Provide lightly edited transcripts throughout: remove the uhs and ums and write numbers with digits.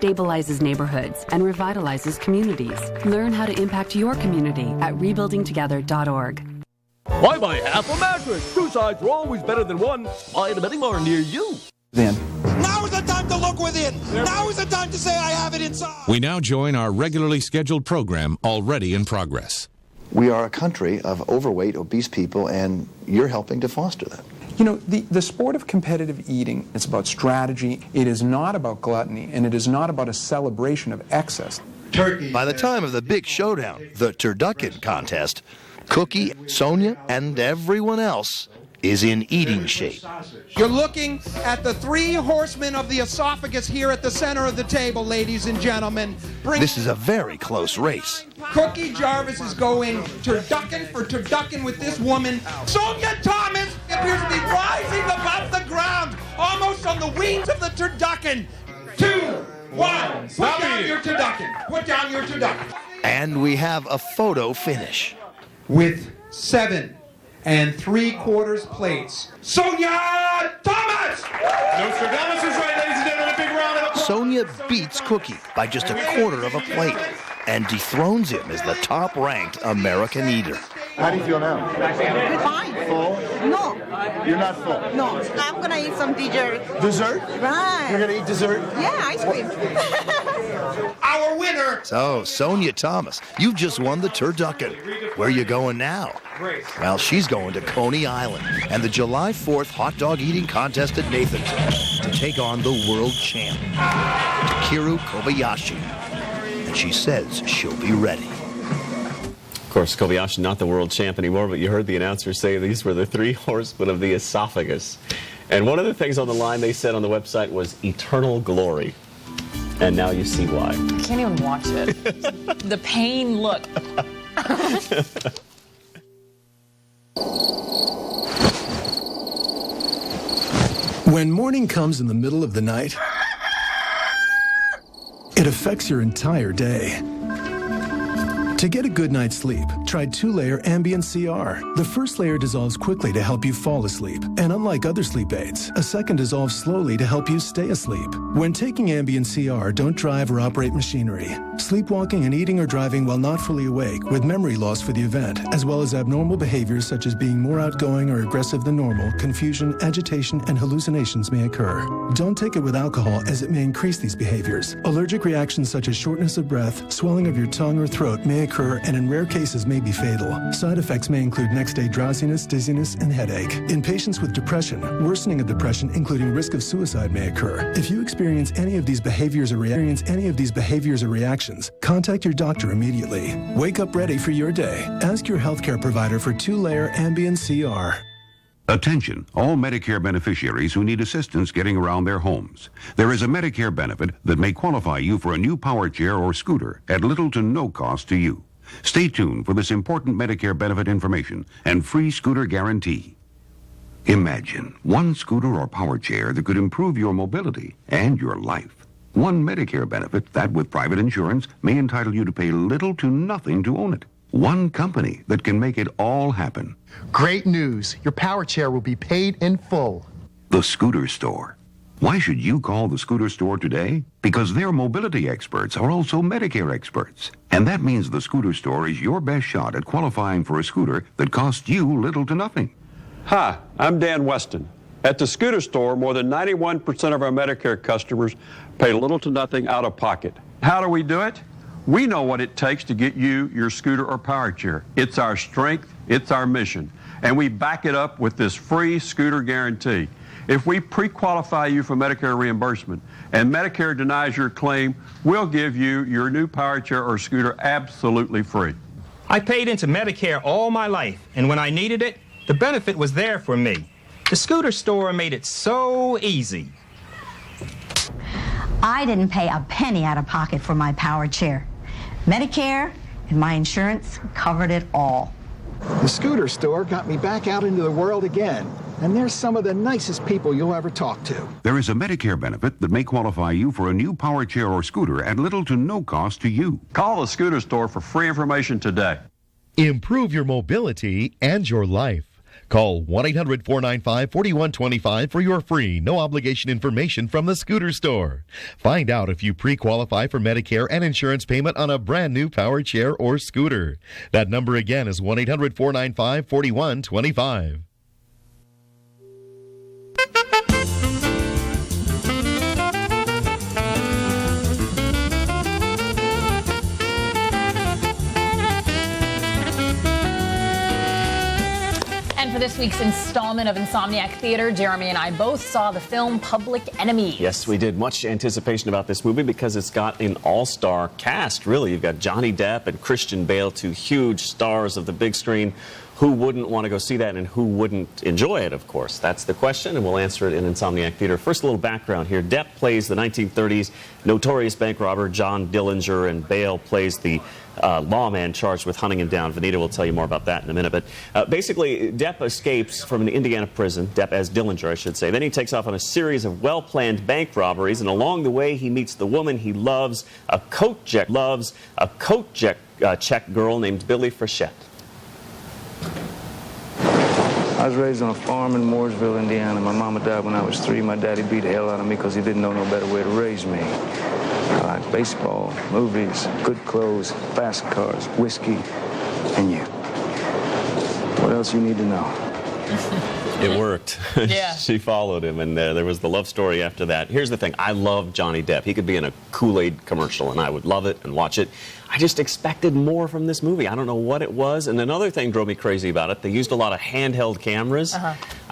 stabilizes neighborhoods and revitalizes communities. Learn how to impact your community at rebuildingtogether.org. Why buy half a mattress? Two sides are always better than one. Buy at a WMAR near you. Then. Now is the time to look within. Now is the time to say I have it inside. We now join our regularly scheduled program already in progress. We are a country of overweight, obese people, and you're helping to foster that. You know, the sport of competitive eating is about strategy. It is not about gluttony, and it is not about a celebration of excess. Turkey. By the time of the big showdown, the turducken contest, Cookie, Sonia, and everyone else is in eating shape. You're looking at the three horsemen of the esophagus here at the center of the table, ladies and gentlemen. This is a very close race. Cookie Jarvis is going turducken for turducken with this woman. Sonia Thomas appears to be rising above the ground, almost on the wings of the turducken. 2, 1, put down your turducken. Put down your turducken. And we have a photo finish. With 7 3/4 plates, Sonia Thomas! Nostradamus is right, ladies and gentlemen, a big round of applause. Sonia beats Cookie by just a quarter of a plate and dethrones him as the top-ranked American eater. How do you feel now? Fine. Full? No. You're not full? No. I'm going to eat some dessert. Dessert? Right. You're going to eat dessert? Yeah, ice cream. Our winner! So, Sonia Thomas, you've just won the turducken. Where are you going now? Well, she's going to Coney Island and the July 4th hot dog eating contest at Nathan's to take on the world champ, Takeru Kobayashi. And she says she'll be ready. Of course, Kobayashi not the world champ anymore, but you heard the announcer say these were the three horsemen of the esophagus. And one of the things on the line they said on the website was eternal glory. And now you see why. I can't even watch it. The pain, look. When morning comes in the middle of the night, it affects your entire day. To get a good night's sleep, try 2-layer Ambient CR. The first layer dissolves quickly to help you fall asleep. And unlike other sleep aids, a second dissolves slowly to help you stay asleep. When taking Ambient CR, don't drive or operate machinery. Sleepwalking and eating or driving while not fully awake with memory loss for the event, as well as abnormal behaviors such as being more outgoing or aggressive than normal, confusion, agitation, and hallucinations may occur. Don't take it with alcohol as it may increase these behaviors. Allergic reactions such as shortness of breath, swelling of your tongue or throat may occur and in rare cases may be fatal. Side effects may include next-day drowsiness, dizziness, and headache. In patients with depression, worsening of depression, including risk of suicide, may occur. If you experience any of these behaviors or reactions, contact your doctor immediately. Wake up ready for your day. Ask your healthcare provider for 2-layer Ambient CR. Attention, all Medicare beneficiaries who need assistance getting around their homes. There is a Medicare benefit that may qualify you for a new power chair or scooter at little to no cost to you. Stay tuned for this important Medicare benefit information and free scooter guarantee. Imagine one scooter or power chair that could improve your mobility and your life. One Medicare benefit that, with private insurance, may entitle you to pay little to nothing to own it. One company that can make it all happen. Great news. Your power chair will be paid in full. The Scooter Store. Why should you call the Scooter Store today? Because their mobility experts are also Medicare experts. And that means the Scooter Store is your best shot at qualifying for a scooter that costs you little to nothing. Hi, I'm Dan Weston. At the Scooter Store, more than 91% of our Medicare customers pay little to nothing out of pocket. How do we do it? We know what it takes to get you your scooter or power chair. It's our strength, it's our mission, and we back it up with this free scooter guarantee. If we pre-qualify you for Medicare reimbursement and Medicare denies your claim, we'll give you your new power chair or scooter absolutely free. I paid into Medicare all my life, and when I needed it, the benefit was there for me. The Scooter Store made it so easy. I didn't pay a penny out of pocket for my power chair. Medicare and my insurance covered it all. The Scooter Store got me back out into the world again, and they're some of the nicest people you'll ever talk to. There is a Medicare benefit that may qualify you for a new power chair or scooter at little to no cost to you. Call the Scooter Store for free information today. Improve your mobility and your life. Call 1-800-495-4125 for your free, no-obligation information from the Scooter Store. Find out if you pre-qualify for Medicare and insurance payment on a brand new power chair or scooter. That number again is 1-800-495-4125. For this week's installment of Insomniac Theater, Jeremy and I both saw the film Public Enemy. Yes, we did. Much anticipation about this movie because it's got an all-star cast, really. You've got Johnny Depp and Christian Bale, two huge stars of the big screen. Who wouldn't want to go see that, and who wouldn't enjoy it, of course? That's the question, and we'll answer it in Insomniac Theater. First, a little background here. Depp plays the 1930s notorious bank robber John Dillinger, and Bale plays the lawman charged with hunting him down. Vanita will tell you more about that in a minute. But basically, Depp escapes from an Indiana prison, Depp as Dillinger, I should say. Then he takes off on a series of well-planned bank robberies, and along the way, he meets the woman he loves, a coat check girl named Billy Frechette. I was raised on a farm in Mooresville, Indiana. My mama died when I was 3. My daddy beat the hell out of me because he didn't know no better way to raise me. I like baseball, movies, good clothes, fast cars, whiskey, and you. What else you need to know? It worked. Yeah. She followed him, and there was the love story after that. Here's the thing. I love Johnny Depp. He could be in a Kool-Aid commercial, and I would love it and watch it. I just expected more from this movie. I don't know what it was. And another thing drove me crazy about it. They used a lot of handheld cameras.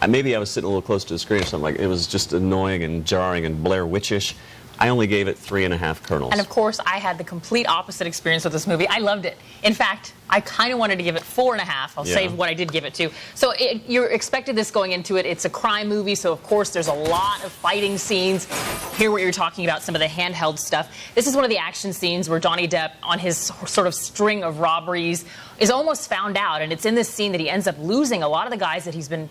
Maybe I was sitting a little close to the screen or something. Like, it was just annoying and jarring and Blair Witch-ish. I only gave it 3.5 kernels. And of course, I had the complete opposite experience with this movie. I loved it. In fact, I kind of wanted to give it 4.5. I'll save what I did give it to. So you're expected this going into it. It's a crime movie, so of course there's a lot of fighting scenes. Hear what you're talking about, some of the handheld stuff. This is one of the action scenes where Johnny Depp, on his sort of string of robberies, is almost found out. And it's in this scene that he ends up losing a lot of the guys that he's been,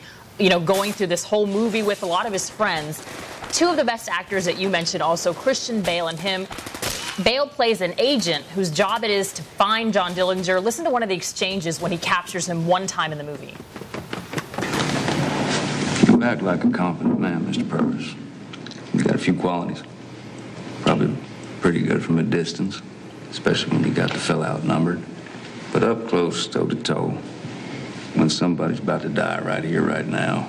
going through this whole movie with, a lot of his friends. Two of the best actors that you mentioned also, Christian Bale and him. Bale plays an agent whose job it is to find John Dillinger. Listen to one of the exchanges when he captures him one time in the movie. You act like a confident man, Mr. Purvis. You got a few qualities. Probably pretty good from a distance, especially when you got the fella outnumbered. But up close, toe-to-toe, when somebody's about to die right here, right now,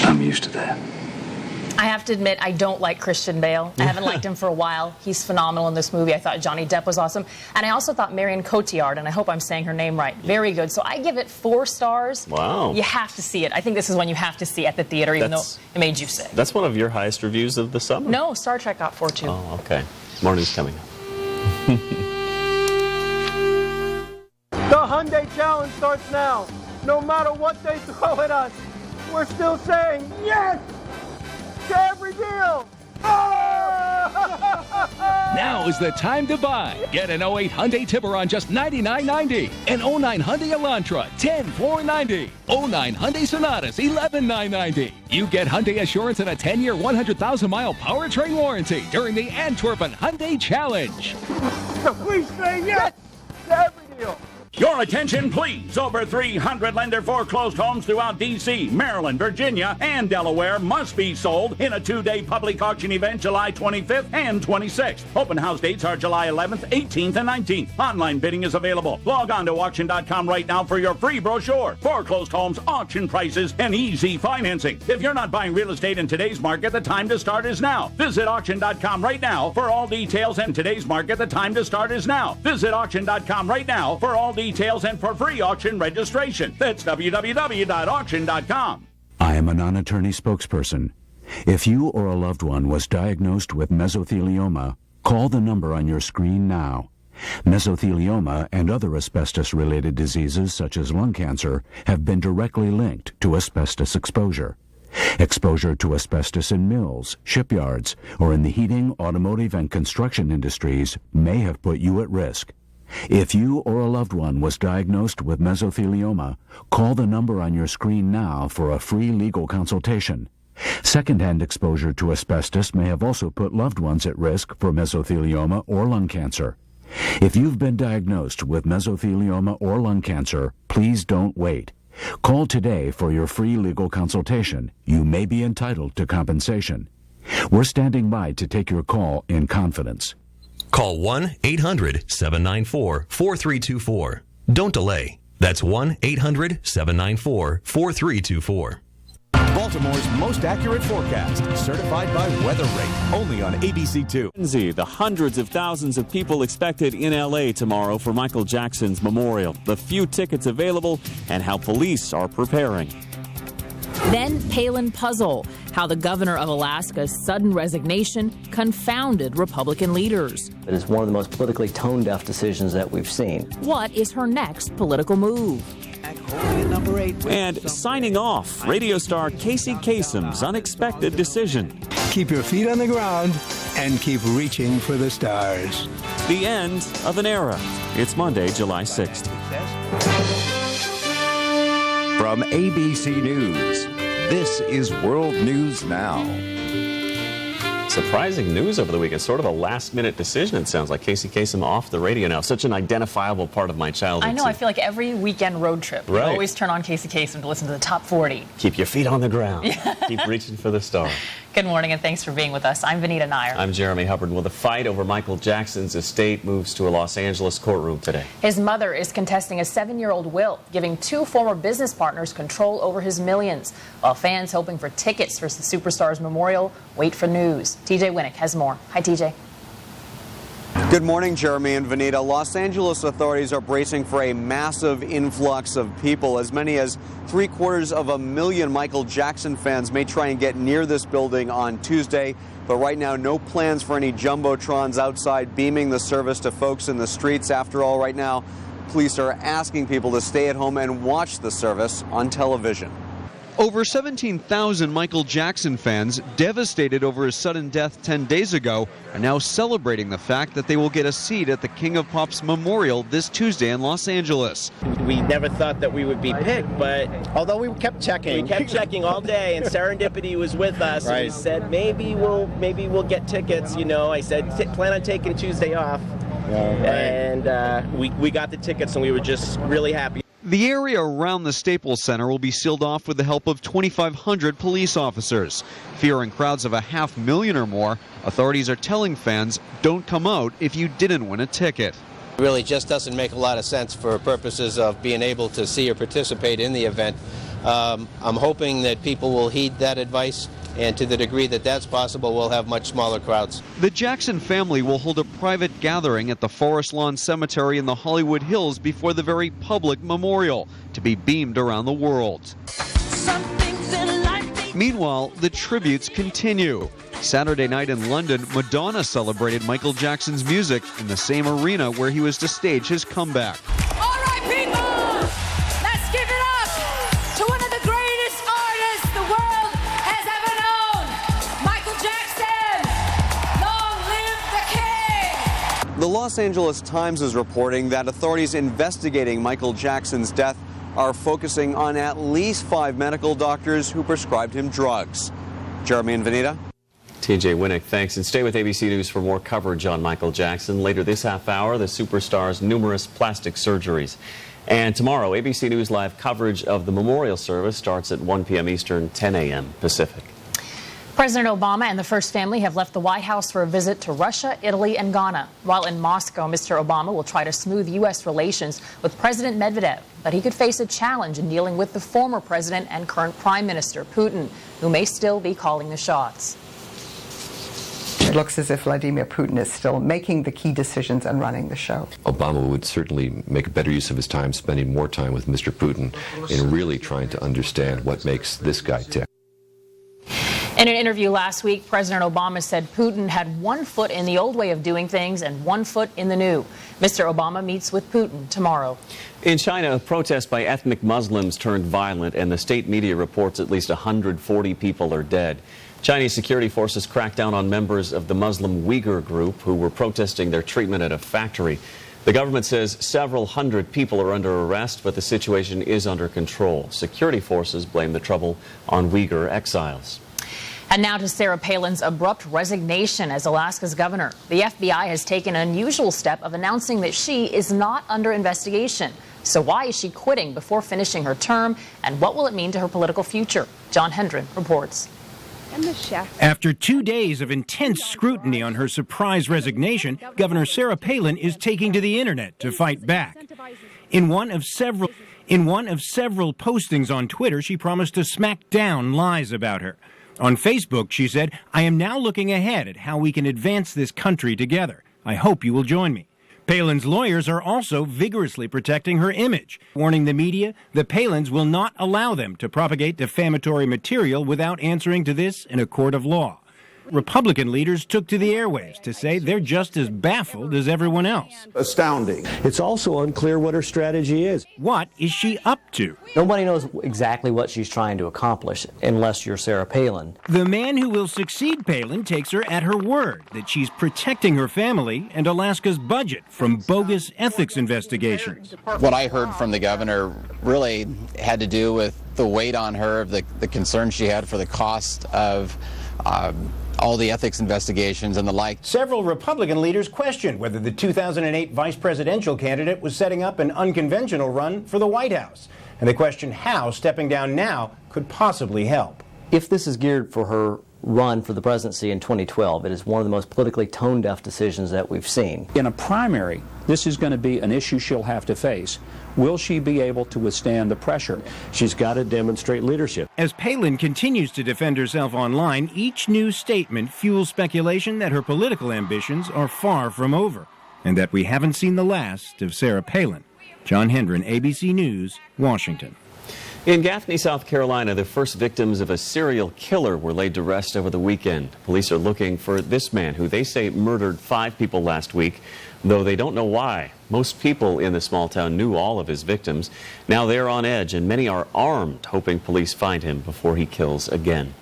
I'm used to that. I have to admit, I don't like Christian Bale. I haven't liked him for a while. He's phenomenal in this movie. I thought Johnny Depp was awesome. And I also thought Marion Cotillard, and I hope I'm saying her name right, very good. So I give it 4 stars. Wow. You have to see it. I think this is one you have to see at the theater, even though it made you sick. That's one of your highest reviews of the summer. No, Star Trek got 4 too. Oh, okay. More news coming up. The Hyundai Challenge starts now. No matter what they throw at us, we're still saying yes to every deal. Now is the time to buy. Get an 08 Hyundai Tiburon just $99.90. An 09 Hyundai Elantra $10,490. 09 Hyundai Sonatas $11,990. You get Hyundai Assurance and a 10-year, 100,000-mile powertrain warranty during the Antwerpen Hyundai Challenge. So please say yes to every deal. Your attention, please. Over 300 lender foreclosed homes throughout D.C., Maryland, Virginia, and Delaware must be sold in a 2-day public auction event July 25th and 26th. Open house dates are July 11th, 18th, and 19th. Online bidding is available. Log on to auction.com right now for your free brochure. Foreclosed homes, auction prices, and easy financing. If you're not buying real estate in today's market, the time to start is now. Visit auction.com right now for all details. In today's market, the time to start is now. Visit auction.com right now for all details and for free auction registration. That's www.auction.com. I am a non-attorney spokesperson. If you or a loved one was diagnosed with mesothelioma, call the number on your screen now. Mesothelioma and other asbestos-related diseases such as lung cancer have been directly linked to asbestos exposure. Exposure to asbestos in mills, shipyards, or in the heating, automotive, and construction industries may have put you at risk. If you or a loved one was diagnosed with mesothelioma, call the number on your screen now for a free legal consultation. Secondhand exposure to asbestos may have also put loved ones at risk for mesothelioma or lung cancer. If you've been diagnosed with mesothelioma or lung cancer, please don't wait. Call today for your free legal consultation. You may be entitled to compensation. We're standing by to take your call in confidence. Call 1-800-794-4324. Don't delay. That's 1-800-794-4324. Baltimore's most accurate forecast, certified by WeatherRate, only on ABC2. The hundreds of thousands of people expected in L.A. tomorrow for Michael Jackson's memorial, the few tickets available, and how police are preparing. Then Palin puzzle, how the governor of Alaska's sudden resignation confounded Republican leaders. It is one of the most politically tone-deaf decisions that we've seen. What is her next political move? And signing off, radio star Casey Kasem's unexpected decision. Keep your feet on the ground and keep reaching for the stars. The end of an era. It's Monday, July 6th. From ABC News, this is World News Now. Surprising news over the weekend. Sort of a last-minute decision, it sounds like. Casey Kasem off the radio now. Such an identifiable part of my childhood. I know. I feel like every weekend road trip, you always turn on Casey Kasem to listen to the top 40. Keep your feet on the ground. Keep reaching for the star. Good morning, and thanks for being with us. I'm Vanita Nair. I'm Jeremy Hubbard. Well, the fight over Michael Jackson's estate moves to a Los Angeles courtroom today. His mother is contesting a 7-year-old will, giving 2 former business partners control over his millions, while fans hoping for tickets for the superstar's memorial wait for news. TJ Winnick has more. Hi, TJ. Good morning, Jeremy and Vanita. Los Angeles authorities are bracing for a massive influx of people. As many as 750,000 Michael Jackson fans may try and get near this building on Tuesday. But right now, no plans for any jumbotrons outside beaming the service to folks in the streets. After all, right now, police are asking people to stay at home and watch the service on television. Over 17,000 Michael Jackson fans, devastated over his sudden death 10 days ago, are now celebrating the fact that they will get a seat at the King of Pop's memorial this Tuesday in Los Angeles. We never thought that we would be picked, but although we kept checking. We kept checking all day, and Serendipity was with us. Right. And we said, maybe we'll get tickets. You know, I said, plan on taking Tuesday off. Yeah, right. And we got the tickets, and we were just really happy. The area around the Staples Center will be sealed off with the help of 2,500 police officers. Fearing crowds of 500,000 or more, authorities are telling fans, don't come out if you didn't win a ticket. It really just doesn't make a lot of sense for purposes of being able to see or participate in the event. I'm hoping that people will heed that advice, and to the degree that that's possible, we'll have much smaller crowds. The Jackson family will hold a private gathering at the Forest Lawn Cemetery in the Hollywood Hills before the very public memorial, to be beamed around the world. Meanwhile, the tributes continue. Saturday night in London, Madonna celebrated Michael Jackson's music in the same arena where he was to stage his comeback. All right, people, let's give it up to one of the greatest artists the world has ever known, Michael Jackson. Long live the king. The Los Angeles Times is reporting that authorities investigating Michael Jackson's death are focusing on at least 5 medical doctors who prescribed him drugs. Jeremy and Vanita. TJ Winnick, thanks. And stay with ABC News for more coverage on Michael Jackson. Later this half hour, the superstar's numerous plastic surgeries. And tomorrow, ABC News Live coverage of the memorial service starts at 1 p.m. Eastern, 10 a.m. Pacific. President Obama and the First Family have left the White House for a visit to Russia, Italy, and Ghana. While in Moscow, Mr. Obama will try to smooth U.S. relations with President Medvedev, but he could face a challenge in dealing with the former president and current Prime Minister, Putin, who may still be calling the shots. It looks as if Vladimir Putin is still making the key decisions and running the show. Obama would certainly make a better use of his time spending more time with Mr. Putin in really trying to understand what makes this guy tick. In an interview last week, President Obama said Putin had one foot in the old way of doing things and one foot in the new. Mr. Obama meets with Putin tomorrow. In China, a protest by ethnic Muslims turned violent, and the state media reports at least 140 people are dead. Chinese security forces cracked down on members of the Muslim Uyghur group who were protesting their treatment at a factory. The government says several hundred people are under arrest, but the situation is under control. Security forces blame the trouble on Uyghur exiles. And now to Sarah Palin's abrupt resignation as Alaska's governor. The FBI has taken an unusual step of announcing that she is not under investigation. So why is she quitting before finishing her term, and what will it mean to her political future? John Hendren reports. After 2 days of intense scrutiny on her surprise resignation, Governor Sarah Palin is taking to the internet to fight back. In one of several postings on Twitter, she promised to smack down lies about her. On Facebook, she said, "I am now looking ahead at how we can advance this country together. I hope you will join me." Palin's lawyers are also vigorously protecting her image, warning the media the Palins will not allow them to propagate defamatory material without answering to this in a court of law. Republican leaders took to the airwaves to say they're just as baffled as everyone else. Astounding. It's also unclear what her strategy is. What is she up to? Nobody knows exactly what she's trying to accomplish unless you're Sarah Palin. The man who will succeed Palin takes her at her word that she's protecting her family and Alaska's budget from bogus ethics investigations. What I heard from the governor really had to do with the weight on her of the concern she had for the cost of all the ethics investigations and the like. Several Republican leaders questioned whether the 2008 vice presidential candidate was setting up an unconventional run for the White House. And they questioned how stepping down now could possibly help. If this is geared for her run for the presidency in 2012, it is one of the most politically tone-deaf decisions that we've seen. In a primary, this is going to be an issue she'll have to face. Will she be able to withstand the pressure? She's got to demonstrate leadership. As Palin continues to defend herself online, each new statement fuels speculation that her political ambitions are far from over, and that we haven't seen the last of Sarah Palin. John Hendren, ABC News, Washington. In Gaffney, South Carolina, the first victims of a serial killer were laid to rest over the weekend. Police are looking for this man, who they say murdered 5 people last week, though they don't know why. Most people in the small town knew all of his victims. Now they're on edge, and many are armed, hoping police find him before he kills again.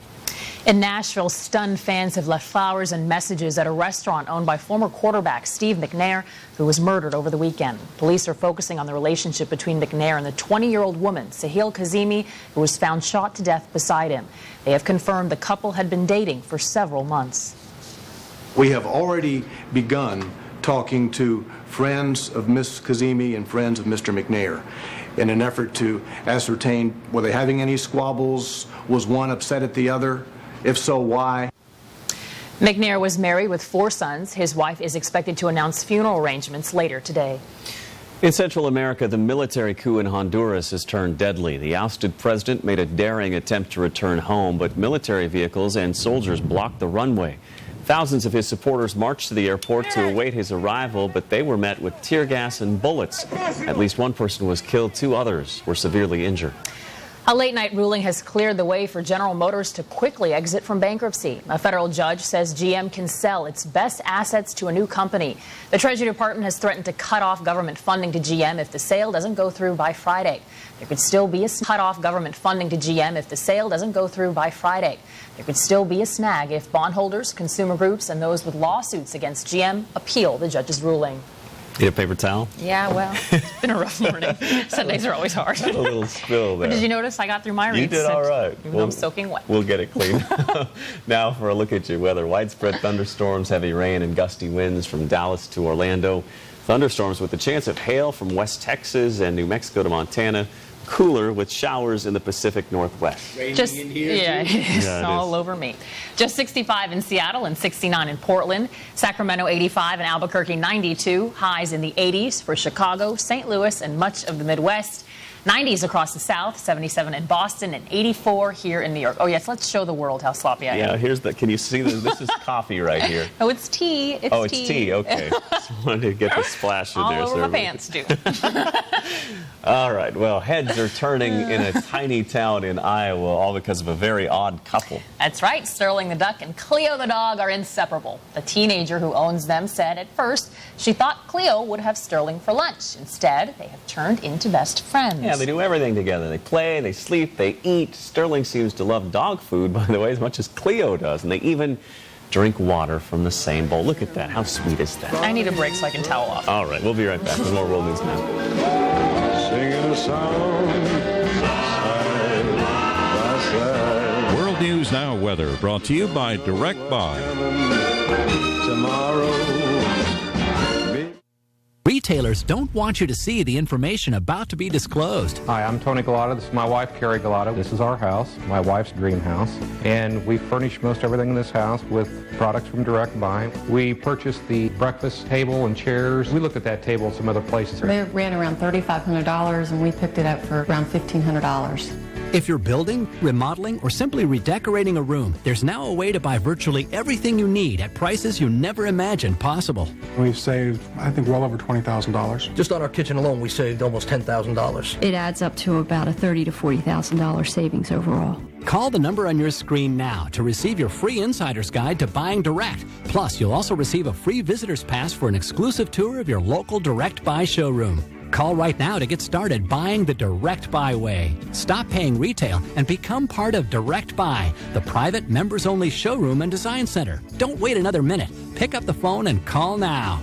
In Nashville, stunned fans have left flowers and messages at a restaurant owned by former quarterback Steve McNair, who was murdered over the weekend. Police are focusing on the relationship between McNair and the 20-year-old woman, Sahil Kazemi, who was found shot to death beside him. They have confirmed the couple had been dating for several months. We have already begun talking to friends of Miss Kazemi and friends of Mr. McNair in an effort to ascertain, were they having any squabbles? Was one upset at the other? If so, why? McNair was married with 4 sons. His wife is expected to announce funeral arrangements later today. In Central America, the military coup in Honduras has turned deadly. The ousted president made a daring attempt to return home, but military vehicles and soldiers blocked the runway. Thousands of his supporters marched to the airport to await his arrival, but they were met with tear gas and bullets. At least 1 person was killed, 2 others were severely injured. A late-night ruling has cleared the way for General Motors to quickly exit from bankruptcy. A federal judge says GM can sell its best assets to a new company. The Treasury Department has threatened to cut off government funding to GM if the sale doesn't go through by Friday. There could still be a snag if bondholders, consumer groups, and those with lawsuits against GM appeal the judge's ruling. Need a paper towel? Yeah, well, it's been a rough morning. Sundays are always hard. A little spill there. But did you notice I got through my reads? You did all right. Even though I'm soaking wet. We'll get it clean. Now for a look at your weather. Widespread thunderstorms, heavy rain, and gusty winds from Dallas to Orlando. Thunderstorms with a chance of hail from West Texas and New Mexico to Montana. Cooler with showers in the Pacific Northwest. Just, yeah, it's all over me. Just 65 in Seattle and 69 in Portland. Sacramento 85 and Albuquerque 92. Highs in the 80s for Chicago, St. Louis, and much of the Midwest. 90s across the South, 77 in Boston, and 84 here in New York. Oh, yes, let's show the world how sloppy I am. Yeah, here's the, can you see this? This is coffee right here. Oh, it's tea. It's oh, it's tea. Okay. Just wanted to get the splash in all there. All over my pants, too. All right, well, heads are turning in a tiny town in Iowa, all because of a very odd couple. That's right. Sterling the duck and Cleo the dog are inseparable. The teenager who owns them said at first she thought Cleo would have Sterling for lunch. Instead, they have turned into best friends. Yeah, they do everything together. They play, they sleep, they eat. Sterling seems to love dog food, by the way, as much as Cleo does, and they even drink water from the same bowl. Look at that. How sweet is that? I need a break so I can towel off. All right, we'll be right back with more World News Now. Singing a song side by side. World News News Now weather brought to you by Direct Buy. Retailers don't want you to see the information about to be disclosed. Hi, I'm Tony Galata. This is my wife, Carrie Galata. This is our house, my wife's dream house. And we furnish most everything in this house with products from Direct Buy. We purchased the breakfast table and chairs. We looked at that table at some other places. They ran around $3,500 and we picked it up for around $1,500. If you're building, remodeling, or simply redecorating a room, there's now a way to buy virtually everything you need at prices you never imagined possible. We've saved, I think, well over $20,000. Just on our kitchen alone, we saved almost $10,000. It adds up to about a $30,000 to $40,000 savings overall. Call the number on your screen now to receive your free insider's guide to buying direct. Plus, you'll also receive a free visitor's pass for an exclusive tour of your local Direct Buy showroom. Call right now to get started buying the Direct Buy way. Stop paying retail and become part of Direct Buy, the private members-only showroom and design center. Don't wait another minute. Pick up the phone and call now.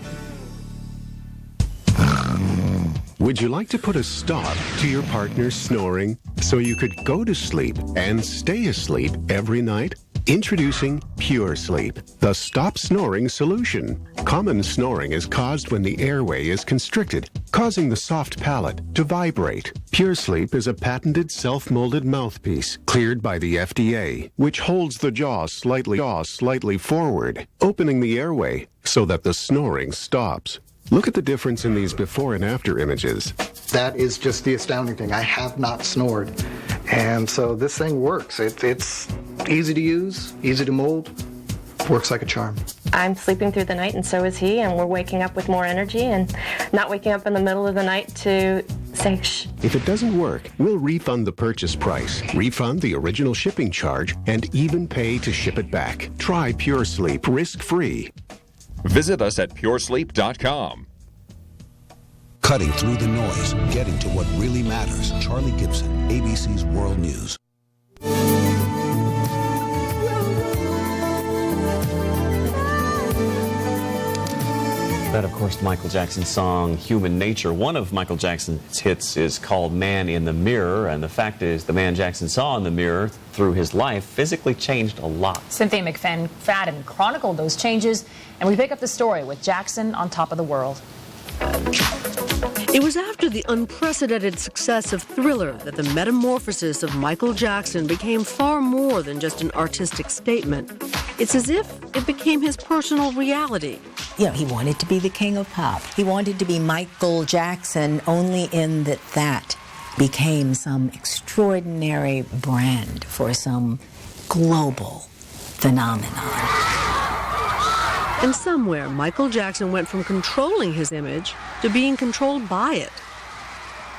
Would you like to put a stop to your partner's snoring so you could go to sleep and stay asleep every night? Introducing Pure Sleep, the stop snoring solution. Common snoring is caused when the airway is constricted, causing the soft palate to vibrate. Pure Sleep is a patented self-molded mouthpiece cleared by the FDA, which holds the jaw slightly forward, opening the airway so that the snoring stops. Look at the difference in these before and after images. That is just the astounding thing. I have not snored. And so this thing works. It's easy to use, easy to mold, works like a charm. I'm sleeping through the night and so is he, and we're waking up with more energy and not waking up in the middle of the night to say shh. If it doesn't work, we'll refund the purchase price, refund the original shipping charge, and even pay to ship it back. Try Pure Sleep risk-free. Visit us at puresleep.com. Cutting through the noise, getting to what really matters. Charlie Gibson, ABC's World News. That, of course, Michael Jackson's song, Human Nature. One of Michael Jackson's hits is called Man in the Mirror, and the fact is the man Jackson saw in the mirror through his life physically changed a lot. Cynthia McFadden chronicled those changes, and we pick up the story with Jackson on top of the world. It was after the unprecedented success of Thriller that the metamorphosis of Michael Jackson became far more than just an artistic statement. It's as if it became his personal reality. You know, he wanted to be the king of pop. He wanted to be Michael Jackson, only in that became some extraordinary brand for some global phenomenon. And somewhere, Michael Jackson went from controlling his image to being controlled by it.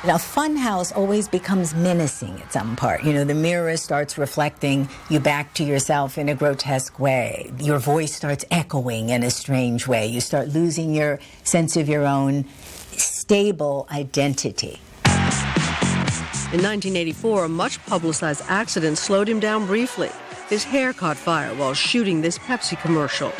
A funhouse always becomes menacing at some part. You know, the mirror starts reflecting you back to yourself in a grotesque way. Your voice starts echoing in a strange way. You start losing your sense of your own stable identity. In 1984, a much-publicized accident slowed him down briefly. His hair caught fire while shooting this Pepsi commercial.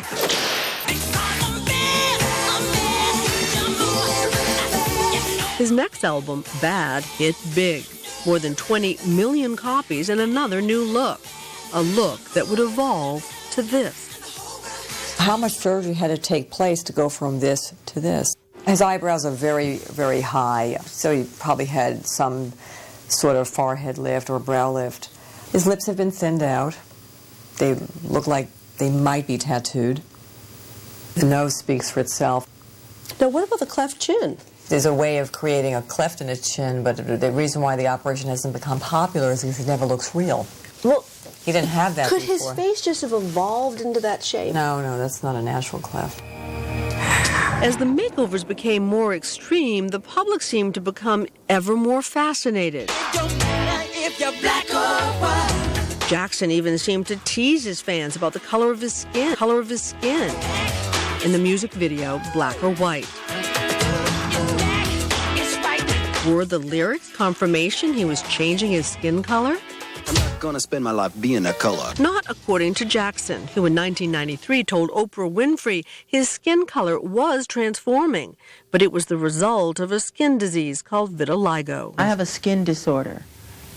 His next album, Bad, hit big. More than 20 million copies and another new look. A look that would evolve to this. How much surgery had to take place to go from this to this? His eyebrows are very, very high, so he probably had some sort of forehead lift or brow lift. His lips have been thinned out. They look like they might be tattooed. The nose speaks for itself. Now, what about the cleft chin? There's a way of creating a cleft in his chin, but the reason why the operation hasn't become popular is because it never looks real. Well, he didn't have that Could before. his face just have evolved into that shape? No, that's not a natural cleft. As the makeovers became more extreme, the public seemed to become ever more fascinated. Jackson even seemed to tease his fans about the color of his skin. In the music video, Black or White. Were the lyrics confirmation he was changing his skin color? I'm not gonna spend my life being a color. Not according to Jackson, who in 1993 told Oprah Winfrey his skin color was transforming, but it was the result of a skin disease called vitiligo. I have a skin disorder,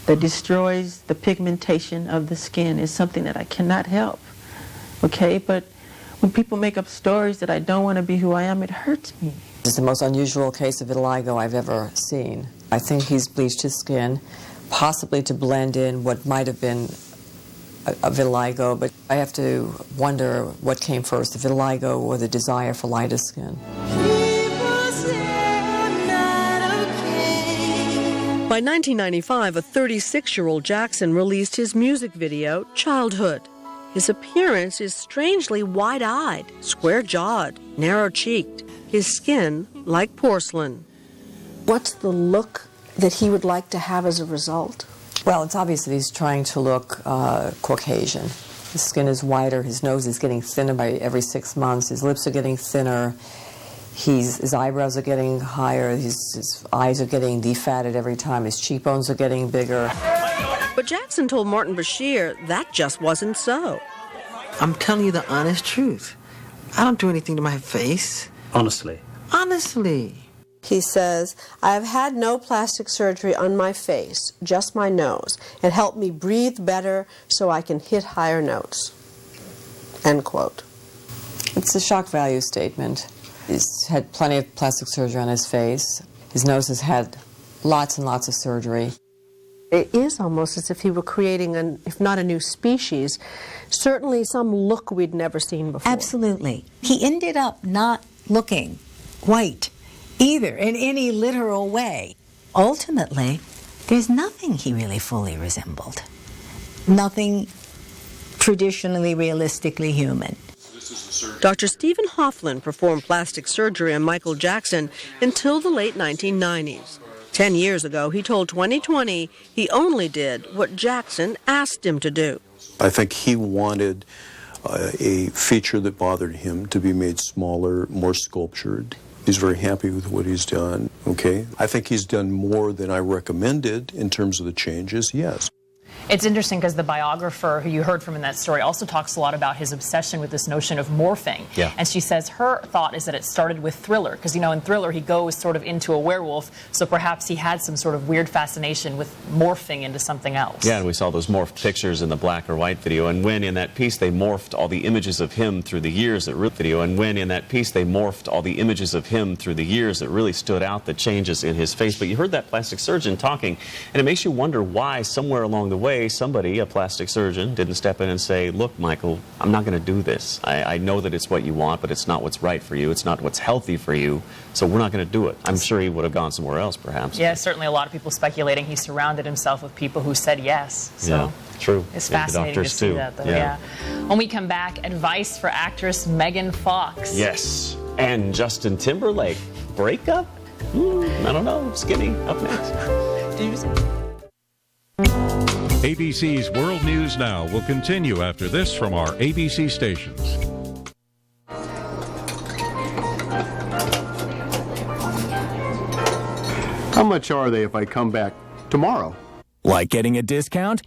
that destroys the pigmentation of the skin is something that I cannot help. Okay, but when people make up stories that I don't want to be who I am, it hurts me. It's the most unusual case of vitiligo I've ever seen. I think he's bleached his skin, possibly to blend in what might have been a vitiligo, but I have to wonder what came first, the vitiligo or the desire for lighter skin. By 1995, a 36-year-old Jackson released his music video, Childhood. His appearance is strangely wide-eyed, square-jawed, narrow-cheeked, his skin like porcelain. What's the look that he would like to have as a result? Well, it's obvious that he's trying to look Caucasian. His skin is whiter, his nose is getting thinner by every 6 months, his lips are getting thinner, his eyebrows are getting higher, his eyes are getting defatted every time, his cheekbones are getting bigger. But Jackson told Martin Bashir that just wasn't so. I'm telling you the honest truth. I don't do anything to my face. Honestly? Honestly. He says, I've had no plastic surgery on my face, just my nose. It helped me breathe better so I can hit higher notes. End quote. It's a shock value statement. He's had plenty of plastic surgery on his face. His nose has had lots and lots of surgery. It is almost as if he were creating, if not a new species, certainly some look we'd never seen before. Absolutely. He ended up not looking white either in any literal way. Ultimately, there's nothing he really fully resembled. Nothing traditionally, realistically human. Dr. Stephen Hoffman performed plastic surgery on Michael Jackson until the late 1990s. 10 years ago, he told 2020 he only did what Jackson asked him to do. I think he wanted a feature that bothered him to be made smaller, more sculptured. He's very happy with what he's done, okay? I think he's done more than I recommended in terms of the changes, yes. It's interesting because the biographer who you heard from in that story also talks a lot about his obsession with this notion of morphing. Yeah. And she says her thought is that it started with Thriller, because, you know, in Thriller he goes sort of into a werewolf, so perhaps he had some sort of weird fascination with morphing into something else. Yeah, and we saw those morphed pictures in the black or white video, and when in that piece they morphed all the images of him through the years that really stood out, the changes in his face. But you heard that plastic surgeon talking, and it makes you wonder why somewhere along the way somebody, a plastic surgeon, didn't step in and say, look, Michael, I'm not going to do this. I know that it's what you want, but it's not what's right for you. It's not what's healthy for you, so we're not going to do it. I'm sure he would have gone somewhere else, perhaps. Yeah, certainly a lot of people speculating he surrounded himself with people who said yes. So yeah, true. It's fascinating to see that, though. Yeah. When we come back, advice for actress Megan Fox. Yes. And Justin Timberlake. Breakup? I don't know. Skinny. Up next. Did you say? ABC's World News Now will continue after this from our ABC stations. How much are they if I come back tomorrow? Like getting a discount?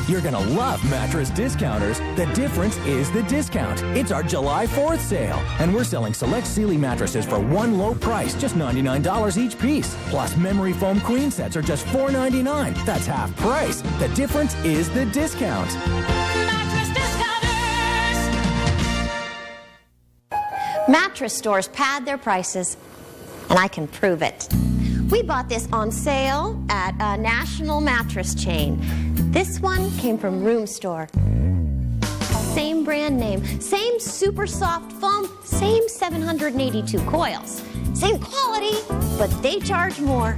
You're going to love Mattress Discounters. The difference is the discount. It's our July 4th sale, and we're selling select Sealy mattresses for one low price, just $99 each piece. Plus, memory foam queen sets are just $4.99. That's half price. The difference is the discount. Mattress stores pad their prices, and I can prove it. We bought this on sale at a national mattress chain. This one came from Room Store. Same brand name, same super soft foam, same 782 coils. Same quality, but they charge more.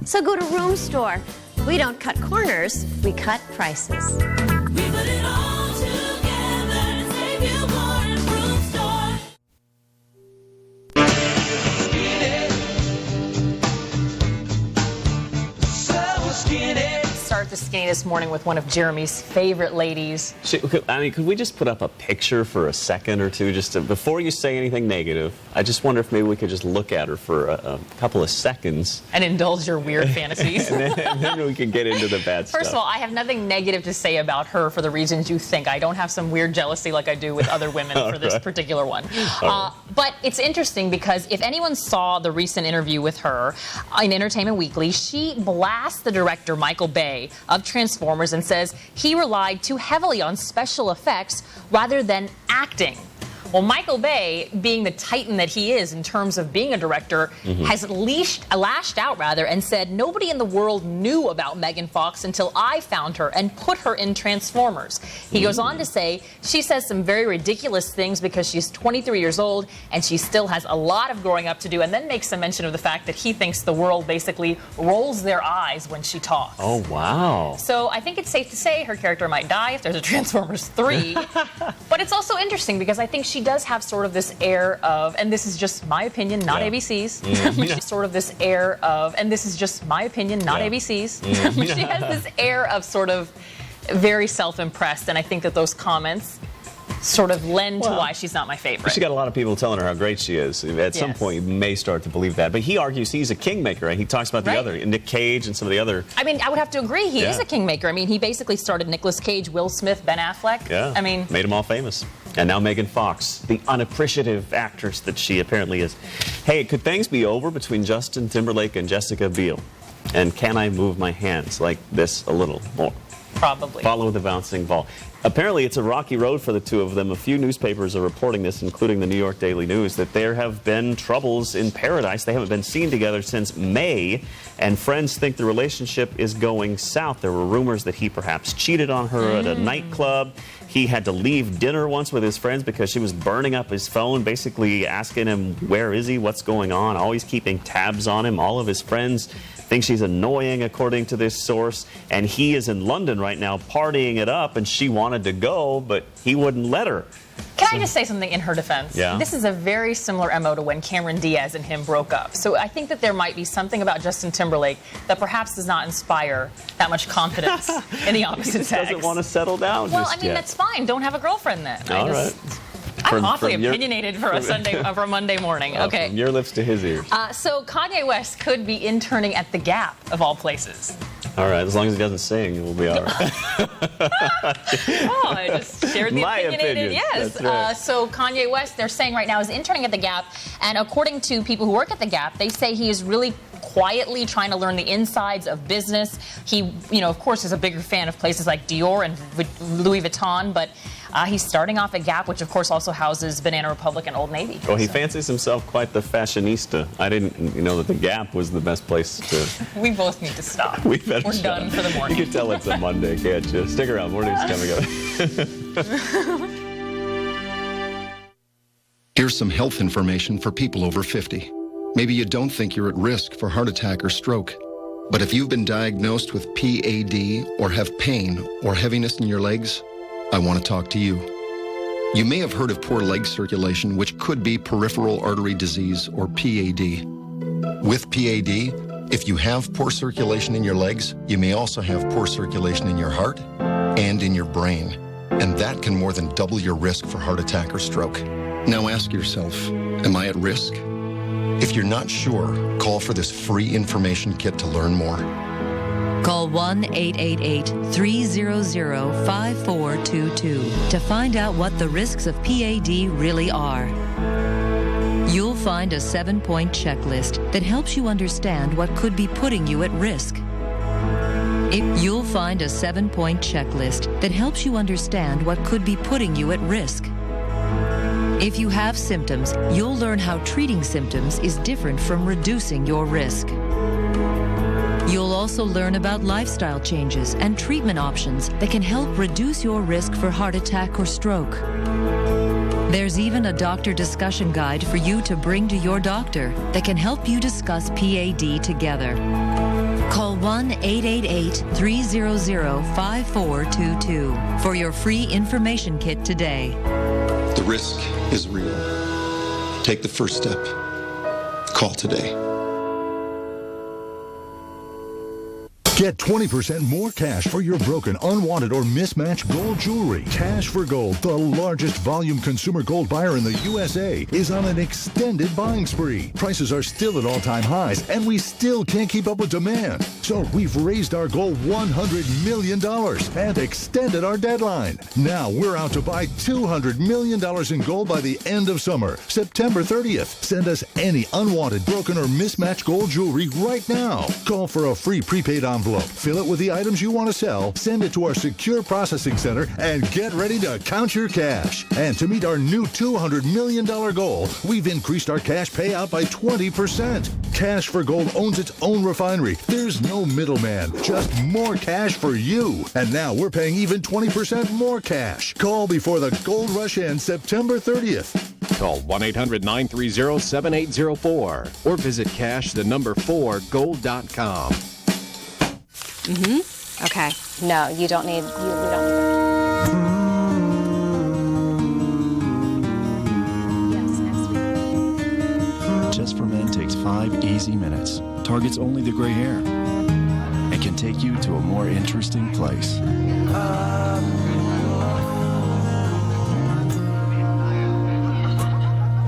So go to Room Store. We don't cut corners, we cut prices. We put it all together to save you more at Room Store. Start the skinny this morning with one of Jeremy's favorite ladies. Could we just put up a picture for a second or two, before you say anything negative? I just wonder if maybe we could just look at her for a couple of seconds. And indulge your weird fantasies. and then we can get into the bad stuff. First of all, I have nothing negative to say about her for the reasons you think. I don't have some weird jealousy like I do with other women for this particular one. But it's interesting because if anyone saw the recent interview with her in Entertainment Weekly, she blasts the director, Michael Bay, of Transformers and says he relied too heavily on special effects rather than acting. Well, Michael Bay, being the titan that he is in terms of being a director, has lashed out and said nobody in the world knew about Megan Fox until I found her and put her in Transformers. He goes on to say she says some very ridiculous things because she's 23 years old and she still has a lot of growing up to do, and then makes some mention of the fact that he thinks the world basically rolls their eyes when she talks. Oh, wow. So I think it's safe to say her character might die if there's a Transformers 3. But it's also interesting because I think she does have sort of this air of, and this is just my opinion, not ABC's, sort of this air of, and this is just my opinion, not ABC's. She has this air of sort of very self-impressed, and I think that those comments sort of lend to why she's not my favorite. She got a lot of people telling her how great she is. At some point, you may start to believe that. But he argues he's a kingmaker, and he talks about the other, Nick Cage and some of the other. I mean, I would have to agree. He is a kingmaker. I mean, he basically started Nicolas Cage, Will Smith, Ben Affleck. Yeah. I mean, made them all famous. And now Megan Fox, the unappreciative actress that she apparently is. Hey, could things be over between Justin Timberlake and Jessica Biel? And can I move my hands like this a little more? Probably. Follow the bouncing ball. Apparently, it's a rocky road for the two of them. A few newspapers are reporting this, including the New York Daily News, that there have been troubles in paradise. They haven't been seen together since May, and friends think the relationship is going south. There were rumors that he perhaps cheated on her at a nightclub. He had to leave dinner once with his friends because she was burning up his phone, basically asking him, where is he, what's going on, always keeping tabs on him. All of his friends think she's annoying, according to this source, and he is in London right now partying it up, and she wanted to go, but he wouldn't let her. Can I just say something in her defense? Yeah. This is a very similar MO to when Cameron Diaz and him broke up. So I think that there might be something about Justin Timberlake that perhaps does not inspire that much confidence in the opposite he sex. doesn't want to settle down Well, just I mean, yet. that's fine. Don't have a girlfriend then. All right. I'm awfully opinionated for a Monday morning. Okay. From your lips to his ears. So Kanye West could be interning at The Gap, of all places. All right, as long as he doesn't sing, we'll be all right. Oh, I just shared the opinionated. Yes. That's right. So Kanye West, they're saying right now, is interning at The Gap, and according to people who work at The Gap, they say he is really quietly trying to learn the insides of business. He, of course, is a bigger fan of places like Dior and Louis Vuitton, but he's starting off at Gap, which of course also houses Banana Republic and Old Navy. Well, he fancies himself quite the fashionista. I didn't know that the Gap was the best place to... We both need to stop. We better We're stop. Done for the morning. You can tell it's a Monday, can't you? Stick around. More news coming up. Here's some health information for people over 50. Maybe you don't think you're at risk for heart attack or stroke. But if you've been diagnosed with PAD or have pain or heaviness in your legs, I want to talk to you. You may have heard of poor leg circulation, which could be peripheral artery disease or PAD. With PAD, if you have poor circulation in your legs, you may also have poor circulation in your heart and in your brain. And that can more than double your risk for heart attack or stroke. Now ask yourself, am I at risk? If you're not sure, call for this free information kit to learn more. Call 1-888-300-5422 to find out what the risks of PAD really are. You'll find a 7-point checklist that helps you understand what could be putting you at risk. You'll find a 7-point checklist that helps you understand what could be putting you at risk. If you have symptoms, you'll learn how treating symptoms is different from reducing your risk. You'll also learn about lifestyle changes and treatment options that can help reduce your risk for heart attack or stroke. There's even a doctor discussion guide for you to bring to your doctor that can help you discuss PAD together. Call 1-888-300-5422 for your free information kit today. The risk is real. Take the first step. Call today. Get 20% more cash for your broken, unwanted, or mismatched gold jewelry. Cash for Gold, the largest volume consumer gold buyer in the USA, is on an extended buying spree. Prices are still at all-time highs, and we still can't keep up with demand. So we've raised our goal $100 million and extended our deadline. Now we're out to buy $200 million in gold by the end of summer, September 30th. Send us any unwanted, broken, or mismatched gold jewelry right now. Call for a free prepaid envelope envelope, fill it with the items you want to sell, send it to our secure processing center, and get ready to count your cash. And to meet our new $200 million goal, we've increased our cash payout by 20%. Cash for Gold owns its own refinery. There's no middleman, just more cash for you. And now we're paying even 20% more cash. Call before the gold rush ends September 30th. Call 1-800-930-7804 or visit cash4gold.com. Mm-hmm. Okay. No, you don't need. You don't need that. Just for Men takes 5 easy minutes, targets only the gray hair, and can take you to a more interesting place.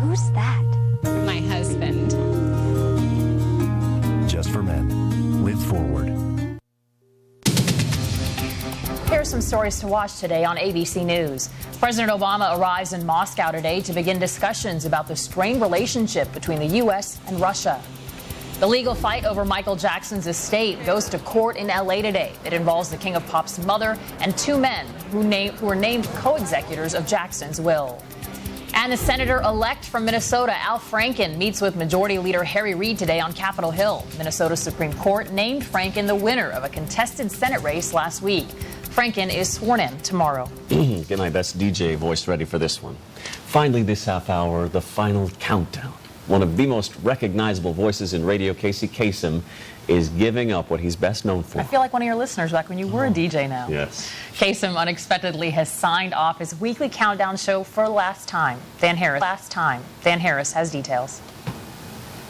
Who's that? My husband. Just for Men. Live forward. Here are some stories to watch today on ABC News. President Obama arrives in Moscow today to begin discussions about the strained relationship between the U.S. and Russia. The legal fight over Michael Jackson's estate goes to court in L.A. today. It involves the King of Pop's mother and 2 men who were named co-executors of Jackson's will. And the senator-elect from Minnesota, Al Franken, meets with Majority Leader Harry Reid today on Capitol Hill. Minnesota's Supreme Court named Franken the winner of a contested Senate race last week. Franken is sworn in tomorrow. Get my best DJ voice ready for this one. Finally, this half hour, the final countdown. One of the most recognizable voices in radio, Casey Kasem, is giving up what he's best known for. I feel like one of your listeners back when you were a DJ now. Yes. Kasem unexpectedly has signed off his weekly countdown show for last time. Dan Harris has details.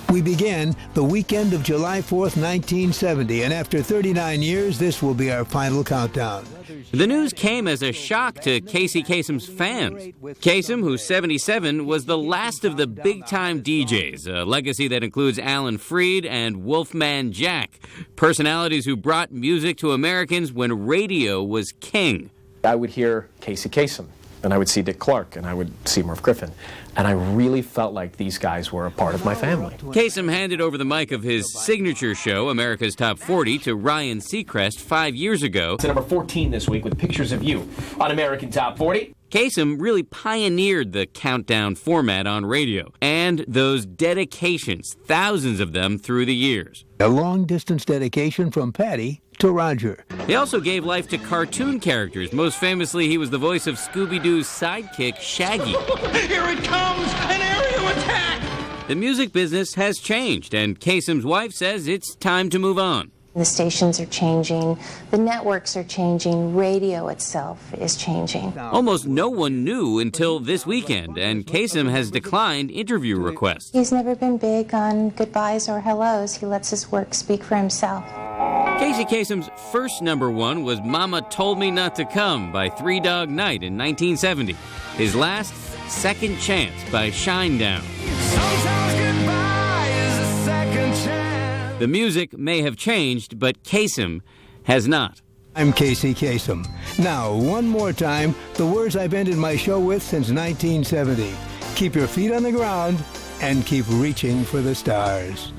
We began the weekend of July 4th, 1970, and after 39 years, this will be our final countdown. The news came as a shock to Casey Kasem's fans. Kasem, who's 77, was the last of the big-time DJs, a legacy that includes Alan Freed and Wolfman Jack, personalities who brought music to Americans when radio was king. I would hear Casey Kasem, and I would see Dick Clark, and I would see Merv Griffin. And I really felt like these guys were a part of my family. Kasem handed over the mic of his signature show, America's Top 40, to Ryan Seacrest 5 years ago. It's number 14 this week with pictures of you on American Top 40. Kasem really pioneered the countdown format on radio and those dedications, thousands of them through the years. A long-distance dedication from Patty to Roger. He also gave life to cartoon characters. Most famously, he was the voice of Scooby-Doo's sidekick, Shaggy. Here it comes! An aerial attack! The music business has changed, and Kasem's wife says it's time to move on. The stations are changing, the networks are changing, radio itself is changing. Almost no one knew until this weekend, and Kasem has declined interview requests. He's never been big on goodbyes or hellos. He lets his work speak for himself. Casey Kasem's first #1 was Mama Told Me Not to Come by Three Dog Night in 1970. His last, Second Chance by Shinedown. Sometimes goodbye is a second chance. The music may have changed, but Kasem has not. I'm Casey Kasem. Now, one more time, the words I've ended my show with since 1970. Keep your feet on the ground and keep reaching for the stars.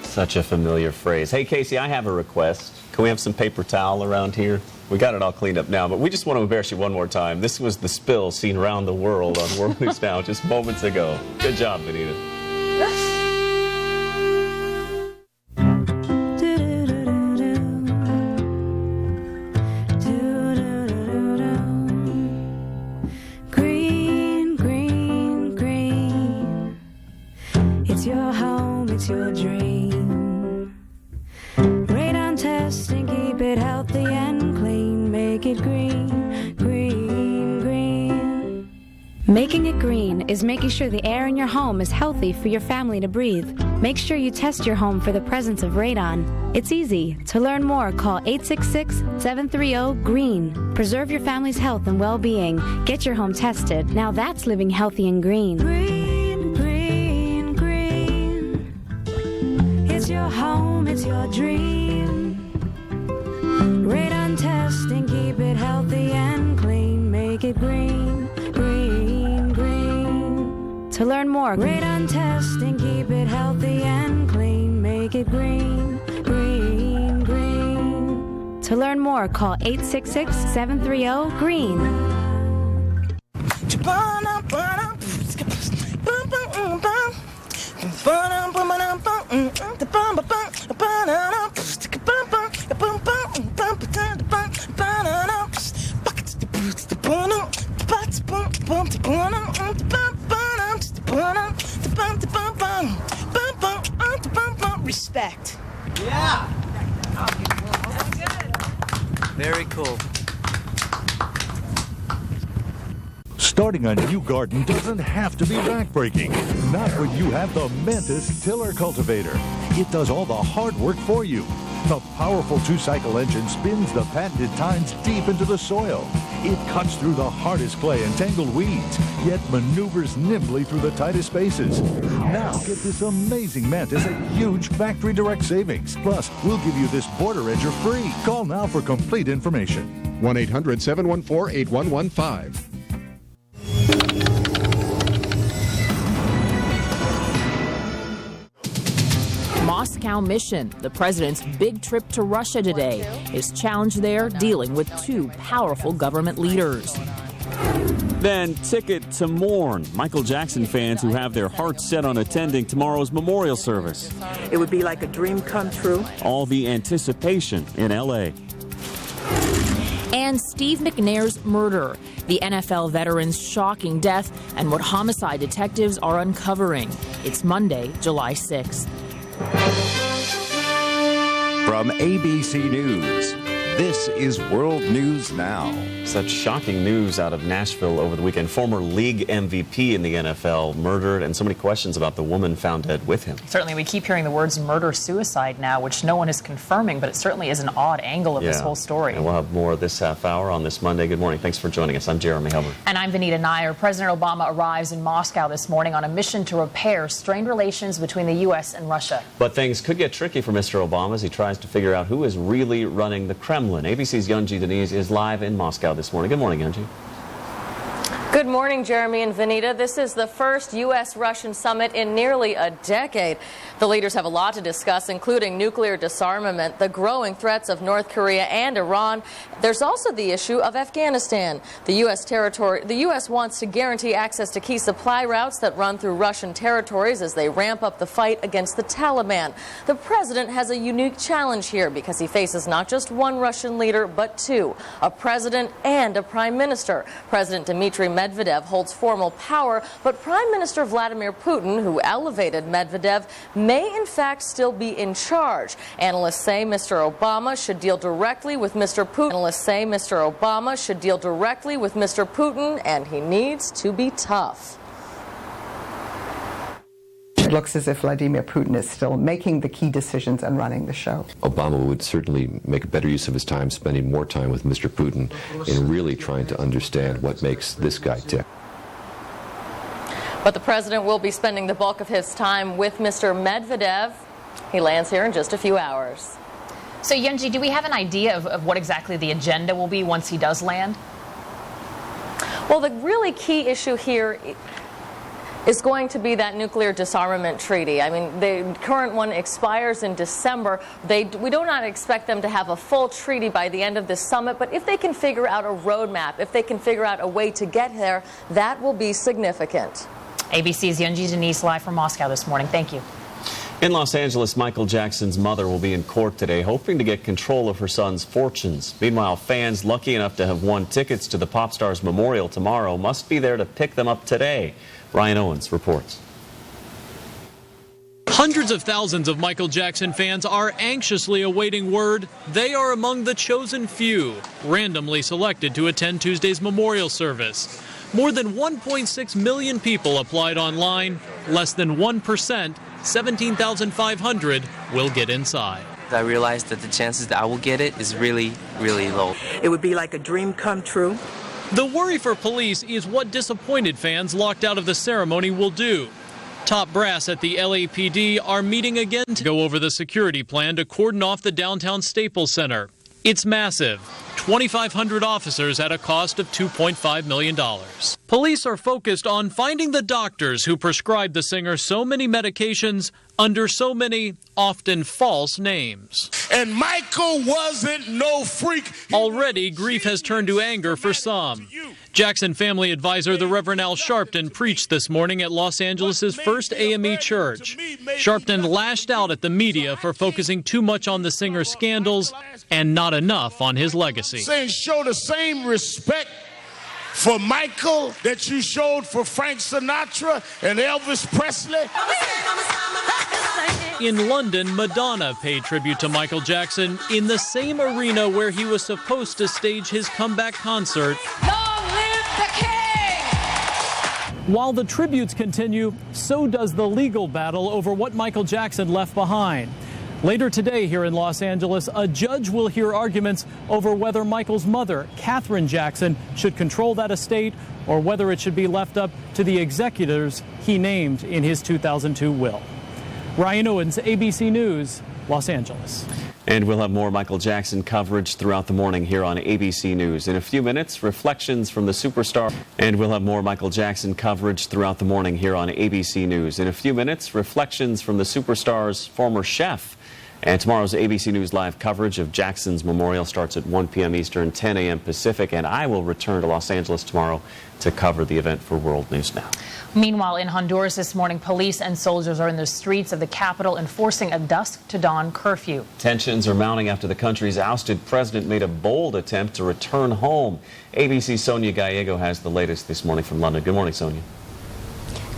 Such a familiar phrase. Hey, Casey, I have a request. Can we have some paper towel around here? We got it all cleaned up now, but we just want to embarrass you one more time. This was the spill seen around the world on World News Now just moments ago. Good job, Benita. Green, green, green. It's your home, it's your dream. Radon testing, keep it healthy and clean. Make it green, green, green. Making it green is making sure the air in your home is healthy for your family to breathe. Make sure you test your home for the presence of radon. It's easy. To learn more, call 866-730-GREEN. Preserve your family's health and well-being. Get your home tested. Now that's living healthy and green. Green, green, green. It's your home, it's your dream. Radon testing, keep it healthy and clean. Make it green, green, green. To learn more, radon testing, keep it healthy and clean. Make it green, green, green. To learn more, call 866-730-GREEN. Respect. Yeah. Very cool. Starting a new garden doesn't have to be backbreaking. Not when you have the Mantis Tiller Cultivator. It does all the hard work for you. The powerful two-cycle engine spins the patented tines deep into the soil. It cuts through the hardest clay and tangled weeds, yet maneuvers nimbly through the tightest spaces. Now get this amazing Mantis at huge factory direct savings. Plus, we'll give you this border edger free. Call now for complete information. 1-800-714-8115. Moscow mission, the president's big trip to Russia today. His challenge there, dealing with two powerful government leaders. Then Ticket to Mourn. Michael Jackson fans who have their hearts set on attending tomorrow's memorial service. It would be like a dream come true. All the anticipation in L.A. And Steve McNair's murder, the NFL veteran's shocking death, and what homicide detectives are uncovering. It's Monday, July 6th. From ABC News, this is World News Now. Such shocking news out of Nashville over the weekend. Former league MVP in the NFL murdered, and so many questions about the woman found dead with him. Certainly, we keep hearing the words murder-suicide now, which no one is confirming, but it certainly is an odd angle of this whole story. And we'll have more this half hour on this Monday. Good morning. Thanks for joining us. I'm Jeremy Hubbard. And I'm Vanita Nair. President Obama arrives in Moscow this morning on a mission to repair strained relations between the U.S. and Russia. But things could get tricky for Mr. Obama as he tries to figure out who is really running the Kremlin. ABC's Yunji Denise is live in Moscow this morning. Good morning, Yunji. Good morning, Jeremy and Vanita. This is the first U.S.-Russian summit in nearly a decade. The leaders have a lot to discuss, including nuclear disarmament, the growing threats of North Korea and Iran. There's also the issue of Afghanistan. The U.S. wants to guarantee access to key supply routes that run through Russian territories as they ramp up the fight against the Taliban. The president has a unique challenge here because he faces not just one Russian leader, but two, a president and a prime minister. President Dmitry Medvedev holds formal power, but Prime Minister Vladimir Putin, who elevated Medvedev, may in fact still be in charge. Analysts say Mr. Obama should deal directly with Mr. Putin. And he needs to be tough. It looks as if Vladimir Putin is still making the key decisions and running the show. Obama would certainly make a better use of his time spending more time with Mr. Putin in really trying to understand what makes this guy tick. But the president will be spending the bulk of his time with Mr. Medvedev. He lands here in just a few hours. So, Yunji, do we have an idea of what exactly the agenda will be once he does land? Well, the really key issue here is going to be that nuclear disarmament treaty. I mean, the current one expires in December. We do not expect them to have a full treaty by the end of this summit, but if they can figure out a roadmap, if they can figure out a way to get there, that will be significant. ABC's Yunji Denise live from Moscow this morning. Thank you. In Los Angeles, Michael Jackson's mother will be in court today, hoping to get control of her son's fortunes. Meanwhile, fans lucky enough to have won tickets to the pop star's memorial tomorrow must be there to pick them up today. Ryan Owens reports. Hundreds of thousands of Michael Jackson fans are anxiously awaiting word they are among the chosen few, randomly selected to attend Tuesday's memorial service. More than 1.6 million people applied online. Less than 1%, 17,500, will get inside. I realized that the chances that I will get it is really, really low. It would be like a dream come true. The worry for police is what disappointed fans locked out of the ceremony will do. Top brass at the LAPD are meeting again to go over the security plan to cordon off the downtown Staples Center. It's massive, 2,500 officers at a cost of $2.5 million. Police are focused on finding the doctors who prescribed the singer so many medications under so many, often false names. And Michael wasn't no freak. Already, grief has turned to anger for some. Jackson family advisor, the Reverend Al Sharpton, preached this morning at Los Angeles' First AME Church. Sharpton lashed out at the media for focusing too much on the singer's scandals and not enough on his legacy. Saying show the same respect for Michael that you showed for Frank Sinatra and Elvis Presley. In London, Madonna paid tribute to Michael Jackson in the same arena where he was supposed to stage his comeback concert. Long live the king! While the tributes continue, so does the legal battle over what Michael Jackson left behind. Later today here in Los Angeles, a judge will hear arguments over whether Michael's mother, Katherine Jackson, should control that estate or whether it should be left up to the executors he named in his 2002 will. Ryan Owens, ABC News, Los Angeles. And we'll have more Michael Jackson coverage throughout the morning here on ABC News. In a few minutes, reflections from the superstar. And we'll have more Michael Jackson coverage throughout the morning here on ABC News. In a few minutes, reflections from the superstar's former chef. And tomorrow's ABC News Live coverage of Jackson's memorial starts at 1 p.m. Eastern, 10 a.m. Pacific. And I will return to Los Angeles tomorrow to cover the event for World News Now. Meanwhile, in Honduras this morning, police and soldiers are in the streets of the capital enforcing a dusk to dawn curfew. Tensions are mounting after the country's ousted president made a bold attempt to return home. ABC's Sonia Gallego has the latest this morning from London. Good morning, Sonia.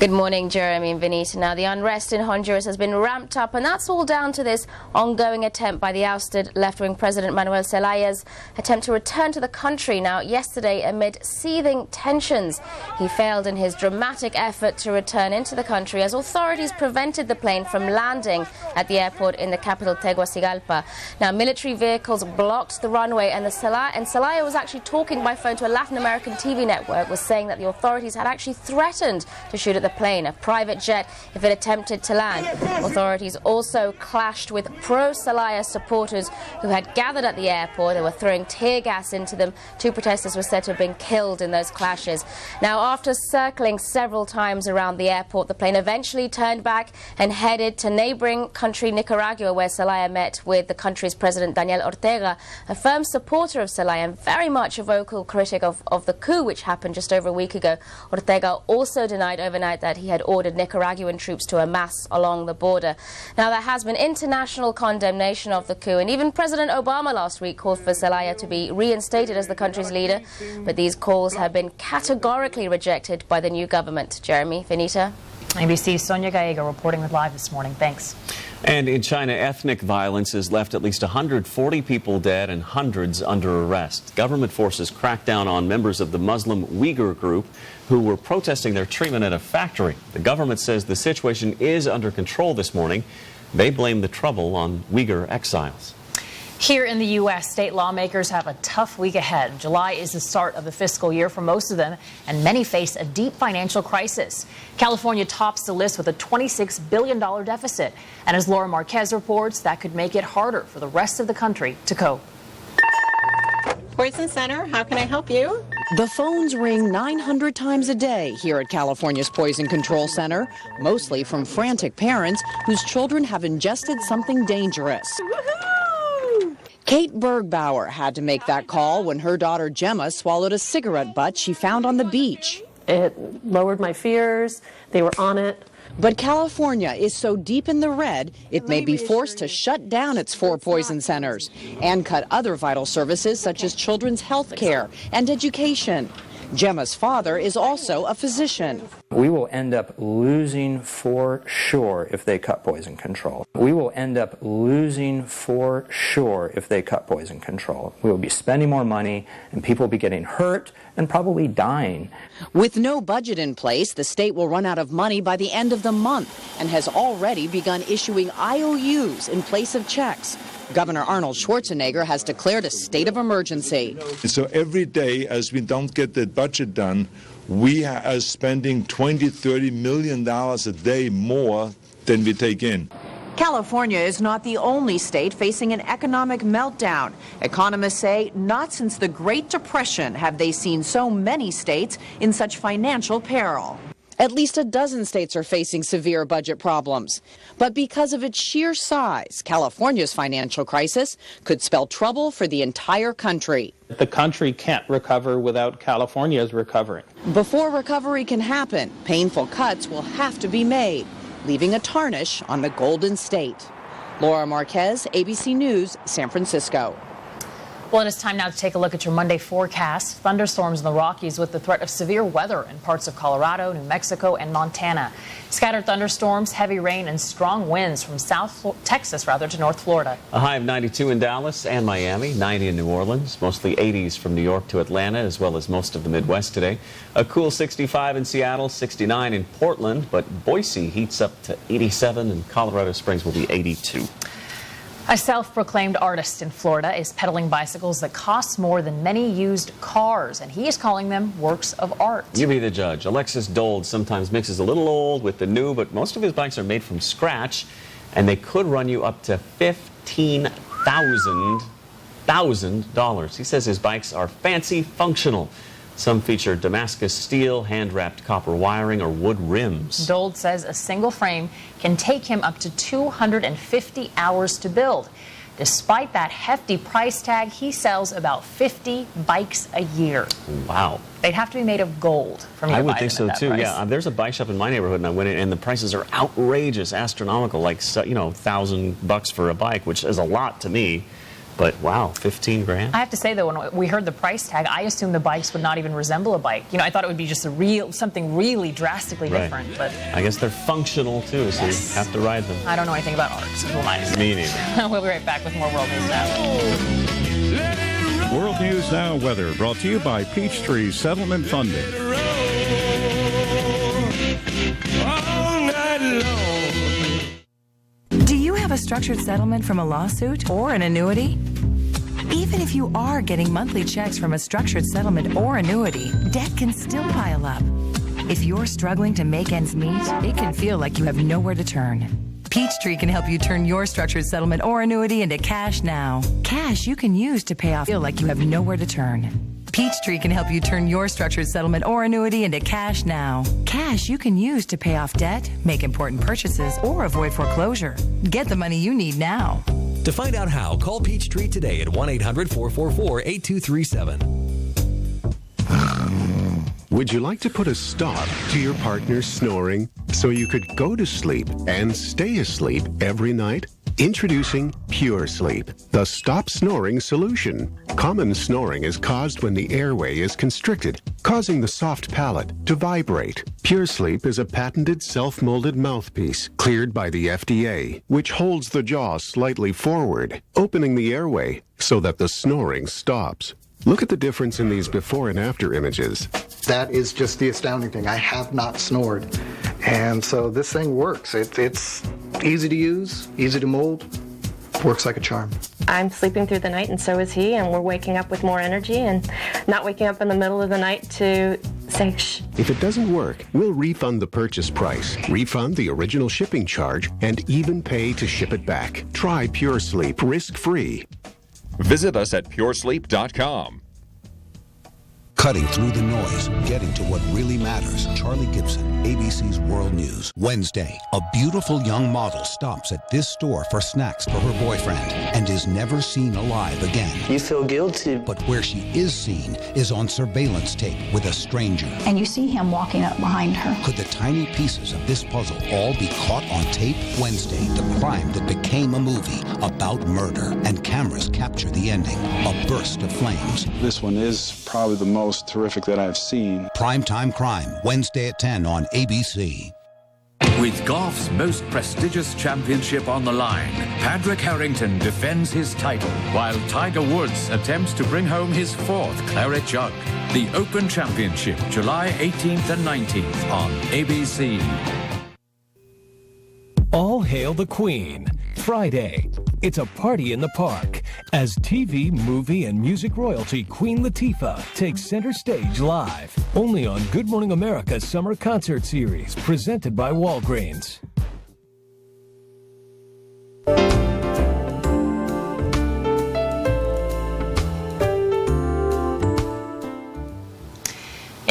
Good morning, Jeremy and Venita. Now, the unrest in Honduras has been ramped up, and that's all down to this ongoing attempt by the ousted left-wing President Manuel Zelaya's attempt to return to the country. Now, yesterday, amid seething tensions, he failed in his dramatic effort to return into the country as authorities prevented the plane from landing at the airport in the capital, Tegucigalpa. Now, military vehicles blocked the runway, and Zelaya was actually talking by phone to a Latin American TV network, was saying that the authorities had actually threatened to shoot at the plane, a private jet, if it attempted to land. Authorities also clashed with pro-Zelaya supporters who had gathered at the airport. They were throwing tear gas into them. 2 protesters were said to have been killed in those clashes. Now, after circling several times around the airport, the plane eventually turned back and headed to neighboring country Nicaragua, where Zelaya met with the country's President Daniel Ortega, a firm supporter of Zelaya and very much a vocal critic of the coup which happened just over a week ago. Ortega also denied overnight that he had ordered Nicaraguan troops to amass along the border. Now, there has been international condemnation of the coup, and even President Obama last week called for Zelaya to be reinstated as the country's leader, but these calls have been categorically rejected by the new government. Jeremy, Venita. ABC's Sonia Gallego reporting with Live this morning. Thanks. And in China, ethnic violence has left at least 140 people dead and hundreds under arrest. Government forces cracked down on members of the Muslim Uyghur group who were protesting their treatment at a factory. The government says the situation is under control this morning. They blame the trouble on Uyghur exiles. Here in the U.S., state lawmakers have a tough week ahead. July is the start of the fiscal year for most of them, and many face a deep financial crisis. California tops the list with a $26 billion deficit. And as Laura Marquez reports, that could make it harder for the rest of the country to cope. Poison Center, how can I help you? The phones ring 900 times a day here at California's Poison Control Center, mostly from frantic parents whose children have ingested something dangerous. Kate Bergbauer had to make that call when her daughter Gemma swallowed a cigarette butt she found on the beach. It lowered my fears. They were on it. But California is so deep in the red, it may be forced to shut down its 4 poison centers and cut other vital services such as children's health care and education. Gemma's father is also a physician. We will end up losing for sure if they cut poison control. We will end up losing for sure if they cut poison control. We will be spending more money and people will be getting hurt and probably dying. With no budget in place, the state will run out of money by the end of the month and has already begun issuing IOUs in place of checks. Governor Arnold Schwarzenegger has declared a state of emergency. So every day, as we don't get the budget done, we are spending $20–30 million a day more than we take in. California is not the only state facing an economic meltdown. Economists say not since the Great Depression have they seen so many states in such financial peril. At least a dozen states are facing severe budget problems. But because of its sheer size, California's financial crisis could spell trouble for the entire country. The country can't recover without California's recovering. Before recovery can happen, painful cuts will have to be made, leaving a tarnish on the Golden State. Laura Marquez, ABC News, San Francisco. Well, it is time now to take a look at your Monday forecast. Thunderstorms in the Rockies with the threat of severe weather in parts of Colorado, New Mexico, and Montana. Scattered thunderstorms, heavy rain, and strong winds from Texas to North Florida. A high of 92 in Dallas and Miami, 90 in New Orleans, mostly 80s from New York to Atlanta, as well as most of the Midwest today. A cool 65 in Seattle, 69 in Portland, but Boise heats up to 87 and Colorado Springs will be 82. A self-proclaimed artist in Florida is peddling bicycles that cost more than many used cars, and he is calling them works of art. You be the judge. Alexis Dold sometimes mixes a little old with the new, but most of his bikes are made from scratch, and they could run you up to $15,000. He says his bikes are fancy, functional. Some feature Damascus steel, hand-wrapped copper wiring, or wood rims. Dold says a single frame can take him up to 250 hours to build. Despite that hefty price tag, he sells about 50 bikes a year. Wow. They'd have to be made of gold for me to buy them. I would think so too. Price. Yeah, there's a bike shop in my neighborhood, and I went in, and the prices are outrageous, astronomical, like $1,000 for a bike, which is a lot to me. But wow, 15 grand? I have to say though, when we heard the price tag, I assumed the bikes would not even resemble a bike. I thought it would be just something really drastically different. But I guess they're functional too, so you have to ride them. I don't know anything about art, so who am I to say? Me neither. We'll be right back with more World News Now. World News Now weather brought to you by Peachtree Settlement Funding. Do you have a structured settlement from a lawsuit or an annuity? Even if you are getting monthly checks from a structured settlement or annuity, debt can still pile up. If you're struggling to make ends meet, it can feel like you have nowhere to turn. Peachtree can help you turn your structured settlement or annuity into cash now. Cash you can use to pay off feel like you have nowhere to turn. Peachtree can help you turn your structured settlement or annuity into cash now. Cash you can use to pay off debt, make important purchases, or avoid foreclosure. Get the money you need now. To find out how, call Peachtree today at 1-800-444-8237. Would you like to put a stop to your partner's snoring so you could go to sleep and stay asleep every night? Introducing Pure Sleep, the stop snoring solution. Common snoring is caused when the airway is constricted, causing the soft palate to vibrate. Pure Sleep is a patented self-molded mouthpiece cleared by the FDA, which holds the jaw slightly forward, opening the airway so that the snoring stops. Look at the difference in these before and after images. That is just the astounding thing. I have not snored. And so this thing works. It's easy to use, easy to mold, works like a charm. I'm sleeping through the night and so is he, and we're waking up with more energy and not waking up in the middle of the night to say shh. If it doesn't work, we'll refund the purchase price, refund the original shipping charge, and even pay to ship it back. Try Pure Sleep risk-free. Visit us at puresleep.com. Cutting through the noise, getting to what really matters. Charlie Gibson, ABC's World News. Wednesday, a beautiful young model stops at this store for snacks for her boyfriend and is never seen alive again. You feel guilty. But where she is seen is on surveillance tape with a stranger. And you see him walking up behind her. Could the tiny pieces of this puzzle all be caught on tape? Wednesday, the crime that became a movie about murder, and cameras capture the ending, a burst of flames. This one is probably the most terrific that I've seen. Primetime Crime, Wednesday at 10 on ABC. With golf's most prestigious championship on the line, Padraig Harrington defends his title, while Tiger Woods attempts to bring home his fourth claret jug. The Open Championship, July 18th and 19th on ABC. All Hail the Queen. Friday, it's a party in the park as TV, movie, and music royalty Queen Latifah takes center stage live. Only on Good Morning America's Summer Concert Series, presented by Walgreens.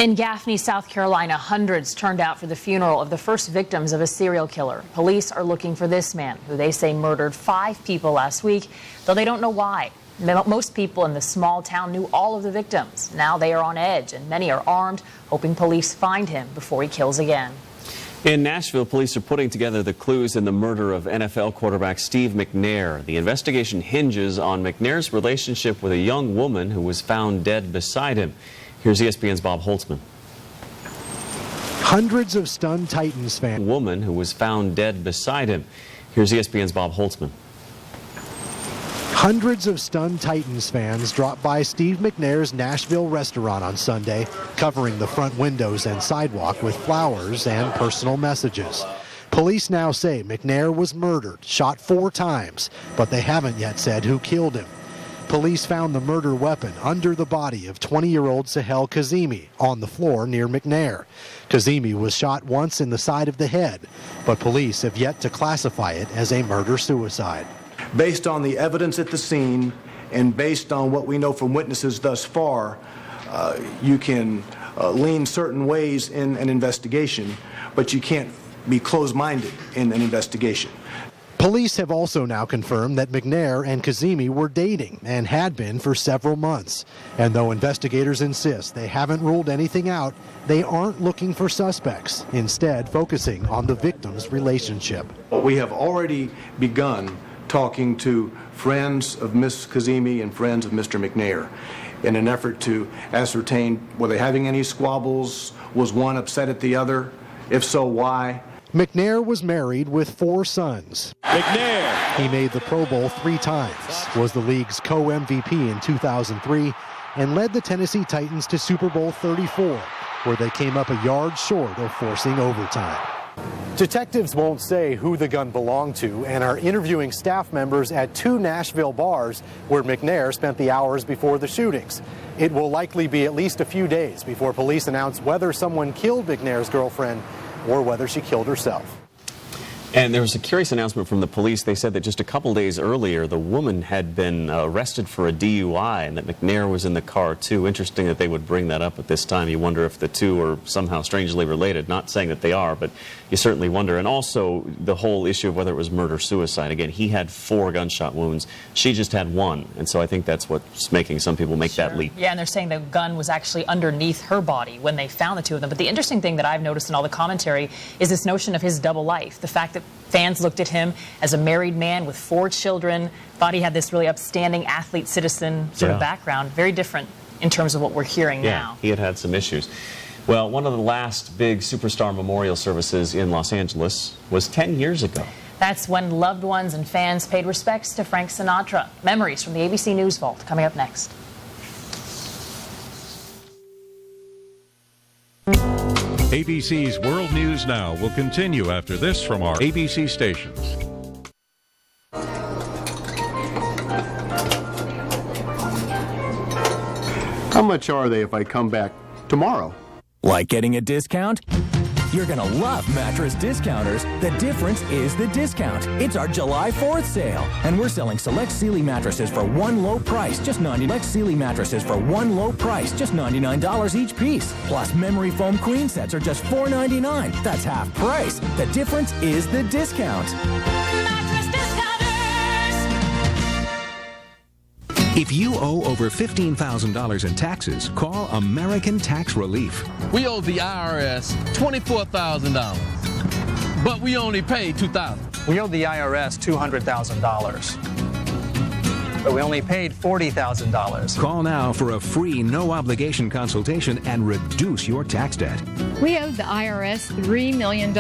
In Gaffney, South Carolina, hundreds turned out for the funeral of the first victims of a serial killer. Police are looking for this man, who they say murdered 5 people last week, though they don't know why. Most people in the small town knew all of the victims. Now they are on edge, and many are armed, hoping police find him before he kills again. In Nashville, police are putting together the clues in the murder of NFL quarterback Steve McNair. The investigation hinges on McNair's relationship with a young woman who was found dead beside him. Here's ESPN's Bob Holtzman. Hundreds of stunned Titans fans. Woman who was found dead beside him. Here's ESPN's Bob Holtzman. Hundreds of stunned Titans fans dropped by Steve McNair's Nashville restaurant on Sunday, covering the front windows and sidewalk with flowers and personal messages. Police now say McNair was murdered, shot 4 times, but they haven't yet said who killed him. Police found the murder weapon under the body of 20-year-old Sahel Kazemi on the floor near McNair. Kazemi was shot once in the side of the head, but police have yet to classify it as a murder-suicide. Based on the evidence at the scene and based on what we know from witnesses thus far, you can lean certain ways in an investigation, but you can't be closed-minded in an investigation. Police have also now confirmed that McNair and Kazemi were dating and had been for several months. And though investigators insist they haven't ruled anything out, they aren't looking for suspects, instead focusing on the victim's relationship. We have already begun talking to friends of Ms. Kazemi and friends of Mr. McNair in an effort to ascertain, were they having any squabbles? Was one upset at the other? If so, why? McNair was married with 4 sons. McNair! He made the Pro Bowl 3 times, was the league's co-MVP in 2003, and led the Tennessee Titans to Super Bowl 34, where they came up a yard short of forcing overtime. Detectives won't say who the gun belonged to and are interviewing staff members at 2 Nashville bars where McNair spent the hours before the shootings. It will likely be at least a few days before police announce whether someone killed McNair's girlfriend or whether she killed herself. And there was a curious announcement from the police. They said that just a couple days earlier, the woman had been arrested for a DUI and that McNair was in the car, too. Interesting that they would bring that up at this time. You wonder if the two are somehow strangely related. Not saying that they are, but you certainly wonder. And also the whole issue of whether it was murder-suicide. Again, he had 4 gunshot wounds. She just had 1. And so I think that's what's making some people make that leap. Yeah, and they're saying the gun was actually underneath her body when they found the 2 of them. But the interesting thing that I've noticed in all the commentary is this notion of his double life. The fact that fans looked at him as a married man with 4 children, thought he had this really upstanding athlete citizen sort of background. Very different in terms of what we're hearing now. He had some issues. Well, one of the last big superstar memorial services in Los Angeles was 10 years ago. That's when loved ones and fans paid respects to Frank Sinatra. Memories from the ABC News Vault coming up next. ABC's World News Now will continue after this from our ABC stations. How much are they if I come back tomorrow? Like getting a discount? You're going to love Mattress Discounters. The difference is the discount. It's our July 4th sale. And we're selling select Sealy mattresses for one low price, just $99. Select Sealy mattresses for one low price, just $99 each piece. Plus memory foam queen sets are just $4.99. That's half price. The difference is the discount. If you owe over $15,000 in taxes, call American Tax Relief. We owe the IRS $24,000, but we only paid $2,000. We owe the IRS $200,000, but we only paid $40,000. Call now for a free, no-obligation consultation and reduce your tax debt. We owed the IRS $3 million,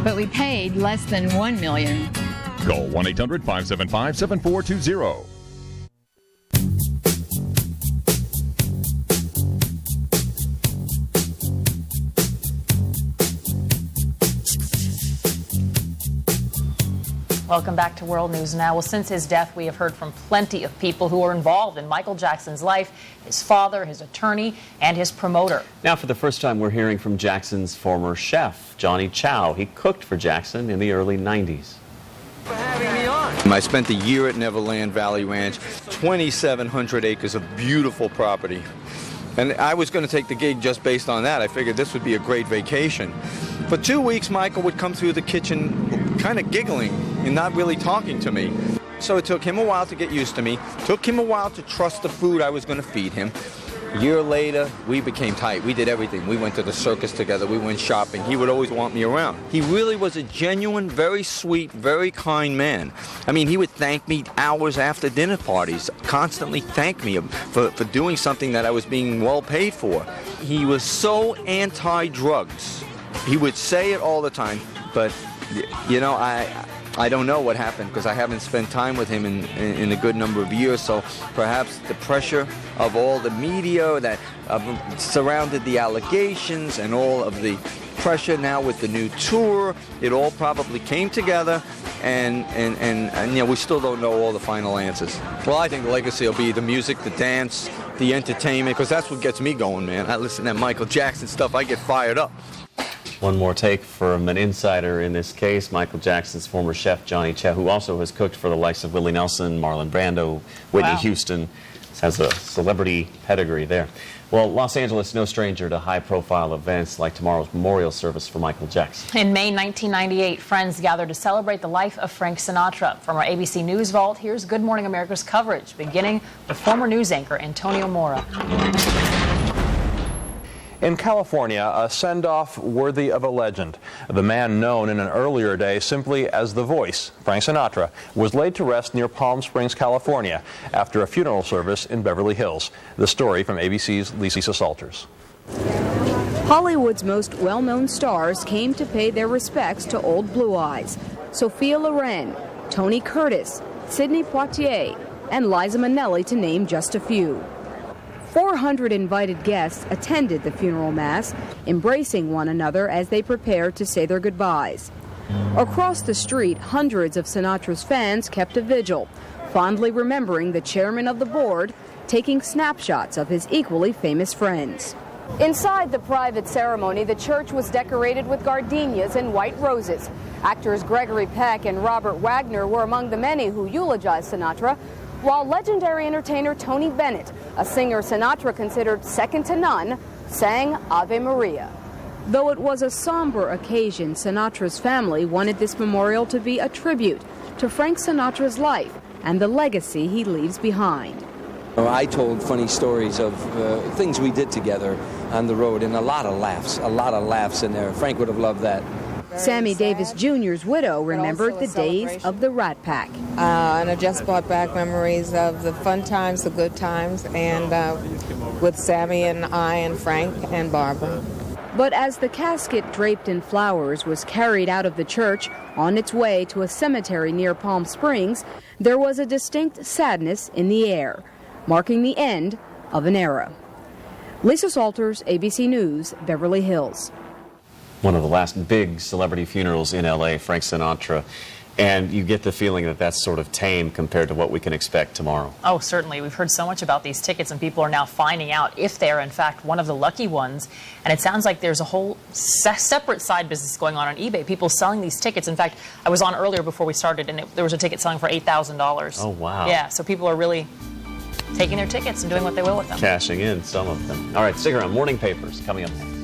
but we paid less than $1 million. Call 1-800-575-7420. Welcome back to World News Now. Well, since his death, we have heard from plenty of people who were involved in Michael Jackson's life, his father, his attorney, and his promoter. Now, for the first time, we're hearing from Jackson's former chef, Johnny Chow. He cooked for Jackson in the early 90s. I spent a year at Neverland Valley Ranch, 2,700 acres of beautiful property. And I was going to take the gig just based on that. I figured this would be a great vacation. For 2 weeks, Michael would come through the kitchen kind of giggling and not really talking to me. So it took him a while to get used to me. Took him a while to trust the food I was going to feed him. A year later, we became tight. We did everything. We went to the circus together. We went shopping. He would always want me around. He really was a genuine, very sweet, very kind man. I mean, he would thank me hours after dinner parties, constantly thank me for doing something that I was being well paid for. He was so anti-drugs. He would say it all the time, but, you know, I don't know what happened because I haven't spent time with him in a good number of years, so perhaps the pressure of all the media that surrounded the allegations and all of the pressure now with the new tour, it all probably came together, and you know, we still don't know all the final answers. Well, I think the legacy will be the music, the dance, the entertainment, because that's what gets me going, man. I listen to that Michael Jackson stuff, I get fired up. One more take from an insider in this case, Michael Jackson's former chef, Johnny Che, who also has cooked for the likes of Willie Nelson, Marlon Brando, Whitney Houston, has a celebrity pedigree there. Well, Los Angeles, no stranger to high-profile events like tomorrow's memorial service for Michael Jackson. In May 1998, friends gathered to celebrate the life of Frank Sinatra. From our ABC News Vault, here's Good Morning America's coverage, beginning with former news anchor Antonio Mora. In California, a send-off worthy of a legend. The man known in an earlier day simply as The Voice, Frank Sinatra, was laid to rest near Palm Springs, California, after a funeral service in Beverly Hills. The story from ABC's Lisa Salters. Hollywood's most well-known stars came to pay their respects to Old Blue Eyes. Sophia Loren, Tony Curtis, Sidney Poitier, and Liza Minnelli, to name just a few. 400 invited guests attended the funeral mass, embracing one another as they prepared to say their goodbyes. Across the street, hundreds of Sinatra's fans kept a vigil, fondly remembering the chairman of the board, taking snapshots of his equally famous friends. Inside the private ceremony, the church was decorated with gardenias and white roses. Actors Gregory Peck and Robert Wagner were among the many who eulogized Sinatra, while legendary entertainer Tony Bennett, a singer Sinatra considered second to none, sang Ave Maria. Though it was a somber occasion, Sinatra's family wanted this memorial to be a tribute to Frank Sinatra's life and the legacy he leaves behind. I told funny stories of things we did together on the road, and a lot of laughs in there. Frank would have loved that. Sammy Davis Jr.'s widow remembered the days of the Rat Pack. And I just brought back memories of the fun times, the good times, and with Sammy and I and Frank and Barbara. But as the casket draped in flowers was carried out of the church on its way to a cemetery near Palm Springs, there was a distinct sadness in the air, marking the end of an era. Lisa Salters, ABC News, Beverly Hills. One of the last big celebrity funerals in L.A., Frank Sinatra. And you get the feeling that that's sort of tame compared to what we can expect tomorrow. Oh, certainly. We've heard so much about these tickets, and people are now finding out if they're, in fact, one of the lucky ones. And it sounds like there's a whole separate side business going on eBay. People selling these tickets. In fact, I was on earlier before we started, and there was a ticket selling for $8,000. Oh, wow. Yeah, so people are really taking their tickets and doing what they will with them. Cashing in, some of them. All right, stick around. Morning papers coming up next.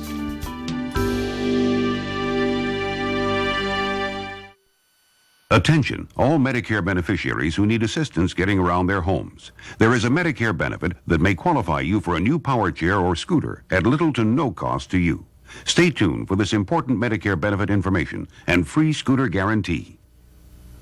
Attention, all Medicare beneficiaries who need assistance getting around their homes. There is a Medicare benefit that may qualify you for a new power chair or scooter at little to no cost to you. Stay tuned for this important Medicare benefit information and free scooter guarantee.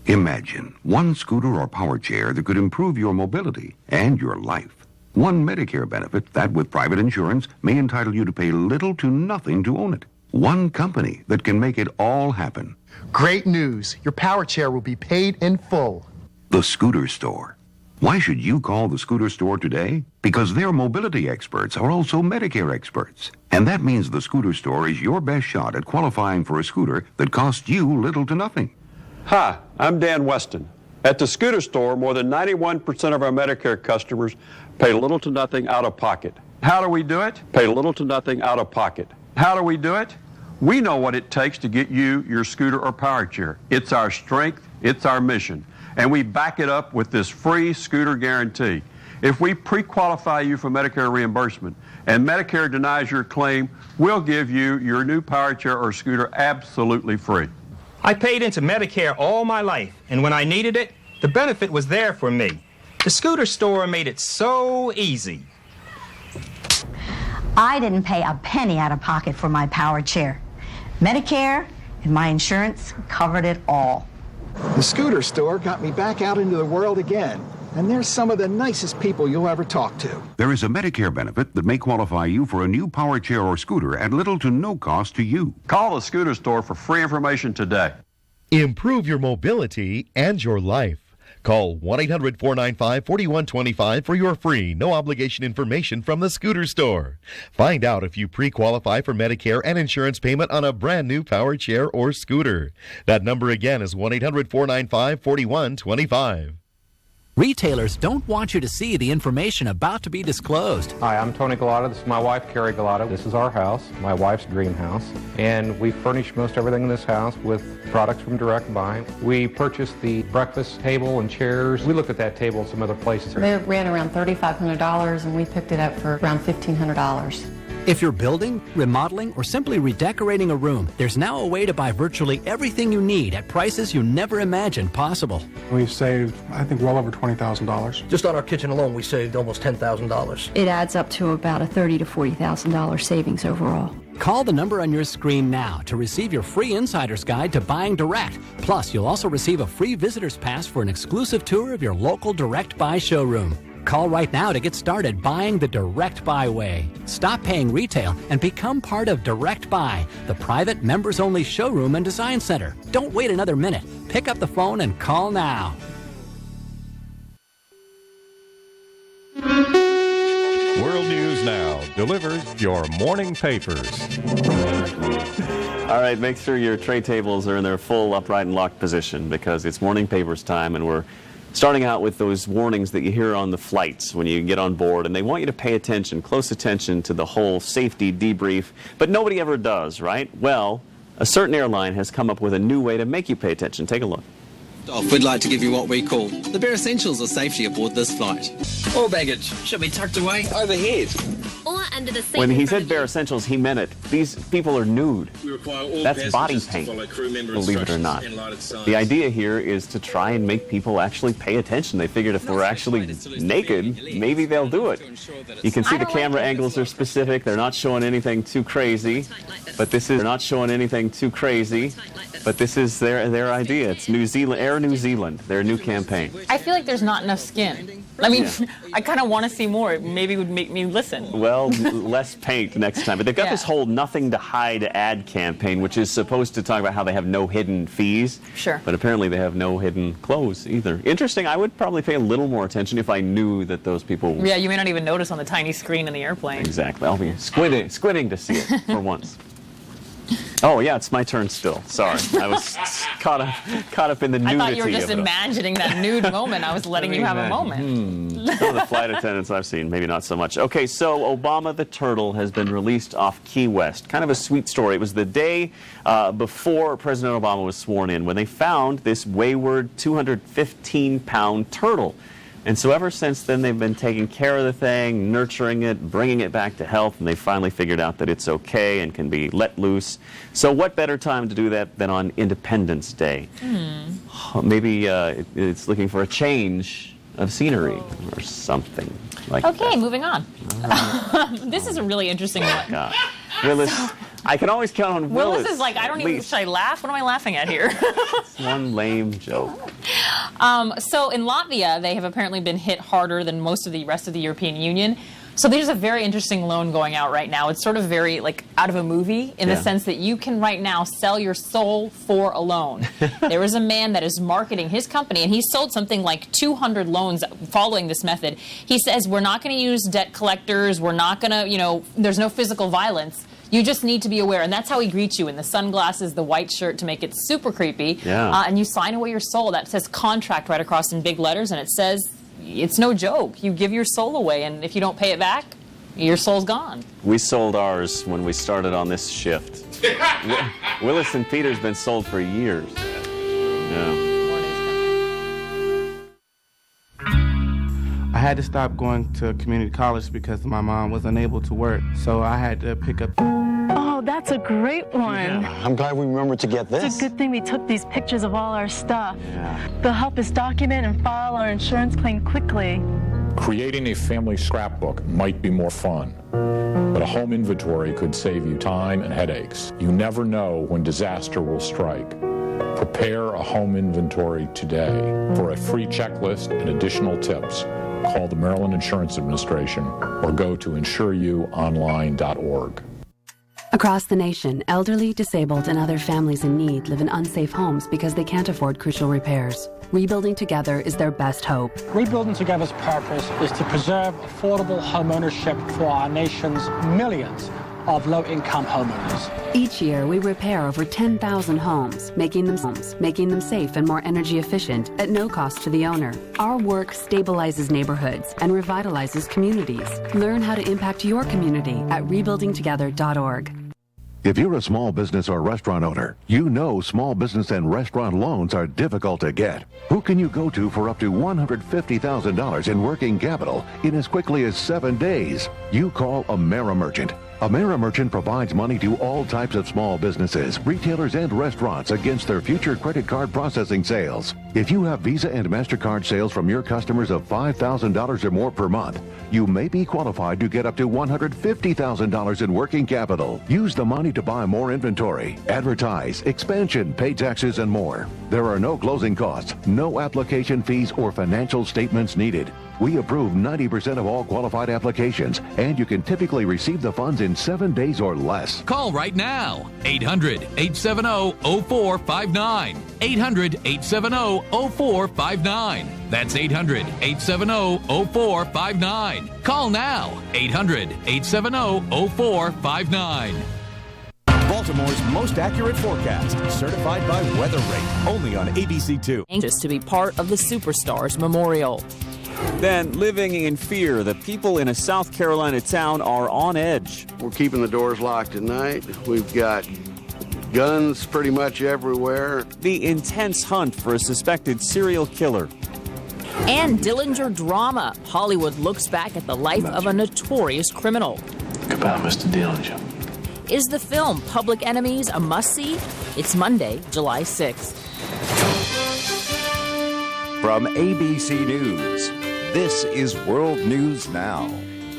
Imagine one scooter or power chair that could improve your mobility and your life. One Medicare benefit that, with private insurance, may entitle you to pay little to nothing to own it. One company that can make it all happen. Great news. Your power chair will be paid in full. The Scooter Store. Why should you call the Scooter Store today? Because their mobility experts are also Medicare experts. And that means the Scooter Store is your best shot at qualifying for a scooter that costs you little to nothing. Hi, I'm Dan Weston. At the Scooter Store, more than 91% of our Medicare customers pay little to nothing out of pocket. How do we do it? Pay little to nothing out of pocket. How do we do it? We know what it takes to get you your scooter or power chair. It's our strength, it's our mission, and we back it up with this free scooter guarantee. If we pre-qualify you for Medicare reimbursement and Medicare denies your claim, we'll give you your new power chair or scooter absolutely free. I paid into Medicare all my life, and when I needed it, the benefit was there for me. The scooter store made it so easy. I didn't pay a penny out of pocket for my power chair. Medicare and my insurance covered it all. The scooter store got me back out into the world again, and they're some of the nicest people you'll ever talk to. There is a Medicare benefit that may qualify you for a new power chair or scooter at little to no cost to you. Call the scooter store for free information today. Improve your mobility and your life. Call 1-800-495-4125 for your free, no-obligation information from the scooter store. Find out if you pre-qualify for Medicare and insurance payment on a brand new power chair or scooter. That number again is 1-800-495-4125. Retailers don't want you to see the information about to be disclosed. Hi, I'm Tony Galata. This is my wife, Carrie Galata. This is our house, my wife's dream house. And we furnish most everything in this house with products from Direct Buy. We purchased the breakfast table and chairs. We looked at that table in some other places. They ran around $3,500 and we picked it up for around $1,500. If you're building, remodeling, or simply redecorating a room, there's now a way to buy virtually everything you need at prices you never imagined possible. We've saved, I think, well over $20,000. Just on our kitchen alone, we saved almost $10,000. It adds up to about a $30,000 to $40,000 savings overall. Call the number on your screen now to receive your free insider's guide to buying direct. Plus, you'll also receive a free visitor's pass for an exclusive tour of your local Direct Buy showroom. Call right now to get started buying the Direct Buy way. Stop paying retail and become part of Direct Buy, the private members-only showroom and design center. Don't wait another minute. Pick up the phone and call now. World News Now delivers your morning papers. All right, make sure your tray tables are in their full upright and locked position because it's morning papers time, and we're starting out with those warnings that you hear on the flights when you get on board, and they want you to pay attention, close attention to the whole safety debrief, but nobody ever does, right? Well, a certain airline has come up with a new way to make you pay attention. Take a look. We'd like to give you what we call the bare essentials of safety aboard this flight. All baggage should be tucked away overhead. Or under the seat. When he said bare essentials, he meant it. These people are nude. That's body paint, believe it or not. The idea here is to try and make people actually pay attention. They figured if we're actually naked, maybe they'll do it. You can see the camera angles are specific. They're not showing anything too crazy, but this is their idea. It's New Zealand, Air New Zealand, their new campaign. I feel like there's not enough skin. I mean, I kind of want to see more. Maybe it would make me listen. Well, less paint next time. But they've got this whole nothing to hide ad campaign, which is supposed to talk about how they have no hidden fees. Sure. But apparently they have no hidden clothes either. Interesting. I would probably pay a little more attention if I knew that those people... Yeah, you may not even notice on the tiny screen in the airplane. Exactly. I'll be squinting to see it for once. Oh, yeah, it's my turn still. Sorry. I was caught up in the nudity. I thought you were just imagining that nude moment. I was letting you have a moment. Some of the flight attendants I've seen, maybe not so much. Okay, so Obama the Turtle has been released off Key West. Kind of a sweet story. It was the day before President Obama was sworn in when they found this wayward 215-pound turtle. And so ever since then, they've been taking care of the thing, nurturing it, bringing it back to health, and they finally figured out that it's okay and can be let loose. So what better time to do that than on Independence Day? Maybe it's looking for a change of scenery or something like that. Okay, moving on. This is a really interesting one. Willis, I can always count on Willis. Willis is like, I don't even, should I laugh? What am I laughing at here? It's one lame joke. So in Latvia, they have apparently been hit harder than most of the rest of the European Union. So there's a very interesting loan going out right now. It's sort of very like out of a movie in the sense that you can right now sell your soul for a loan. There is a man that is marketing his company, and he sold something like 200 loans following this method. He says, we're not going to use debt collectors. We're not going to, there's no physical violence. You just need to be aware. And that's how he greets you in the sunglasses, the white shirt to make it super creepy. Yeah. And you sign away your soul. That says contract right across in big letters, and it says, it's no joke. You give your soul away, and if you don't pay it back, your soul's gone. We sold ours when we started on this shift. Willis and Peter's been sold for years. Yeah. I had to stop going to community college because my mom was unable to work, so I had to pick up. Oh, that's a great one. Yeah, I'm glad we remembered to get this. It's a good thing we took these pictures of all our stuff. They'll help us document and file our insurance claim quickly. Creating a family scrapbook might be more fun, but a home inventory could save you time and headaches. You never know when disaster will strike. Prepare a home inventory today. For a free checklist and additional tips, call the Maryland Insurance Administration or go to insureyouonline.org. Across the nation, elderly, disabled, and other families in need live in unsafe homes because they can't afford crucial repairs. Rebuilding Together is their best hope. Rebuilding Together's purpose is to preserve affordable home ownership for our nation's millions of low-income homeowners. Each year, we repair over 10,000 homes, making them safe and more energy efficient at no cost to the owner. Our work stabilizes neighborhoods and revitalizes communities. Learn how to impact your community at rebuildingtogether.org. If you're a small business or restaurant owner, you know small business and restaurant loans are difficult to get. Who can you go to for up to $150,000 in working capital in as quickly as 7 days? You call AmeriMerchant. AmeriMerchant provides money to all types of small businesses, retailers, and restaurants against their future credit card processing sales. If you have Visa and MasterCard sales from your customers of $5,000 or more per month, you may be qualified to get up to $150,000 in working capital. Use the money to buy more inventory, advertise, expansion, pay taxes, and more. There are no closing costs, no application fees, or financial statements needed. We approve 90% of all qualified applications, and you can typically receive the funds in 7 days or less. Call right now. 800-870-0459. 800-870-0459. That's 800-870-0459. Call now. 800-870-0459. Baltimore's most accurate forecast, certified by Weather Rate, only on ABC2. Anxious to be part of the Superstars Memorial. Then, living in fear, the people in a South Carolina town are on edge. We're keeping the doors locked at night. We've got guns pretty much everywhere. The intense hunt for a suspected serial killer. And Dillinger drama. Hollywood looks back at the life of a notorious criminal. Goodbye, Mr. Dillinger. Is the film Public Enemies a must-see? It's Monday, July 6th. From ABC News, this is World News Now.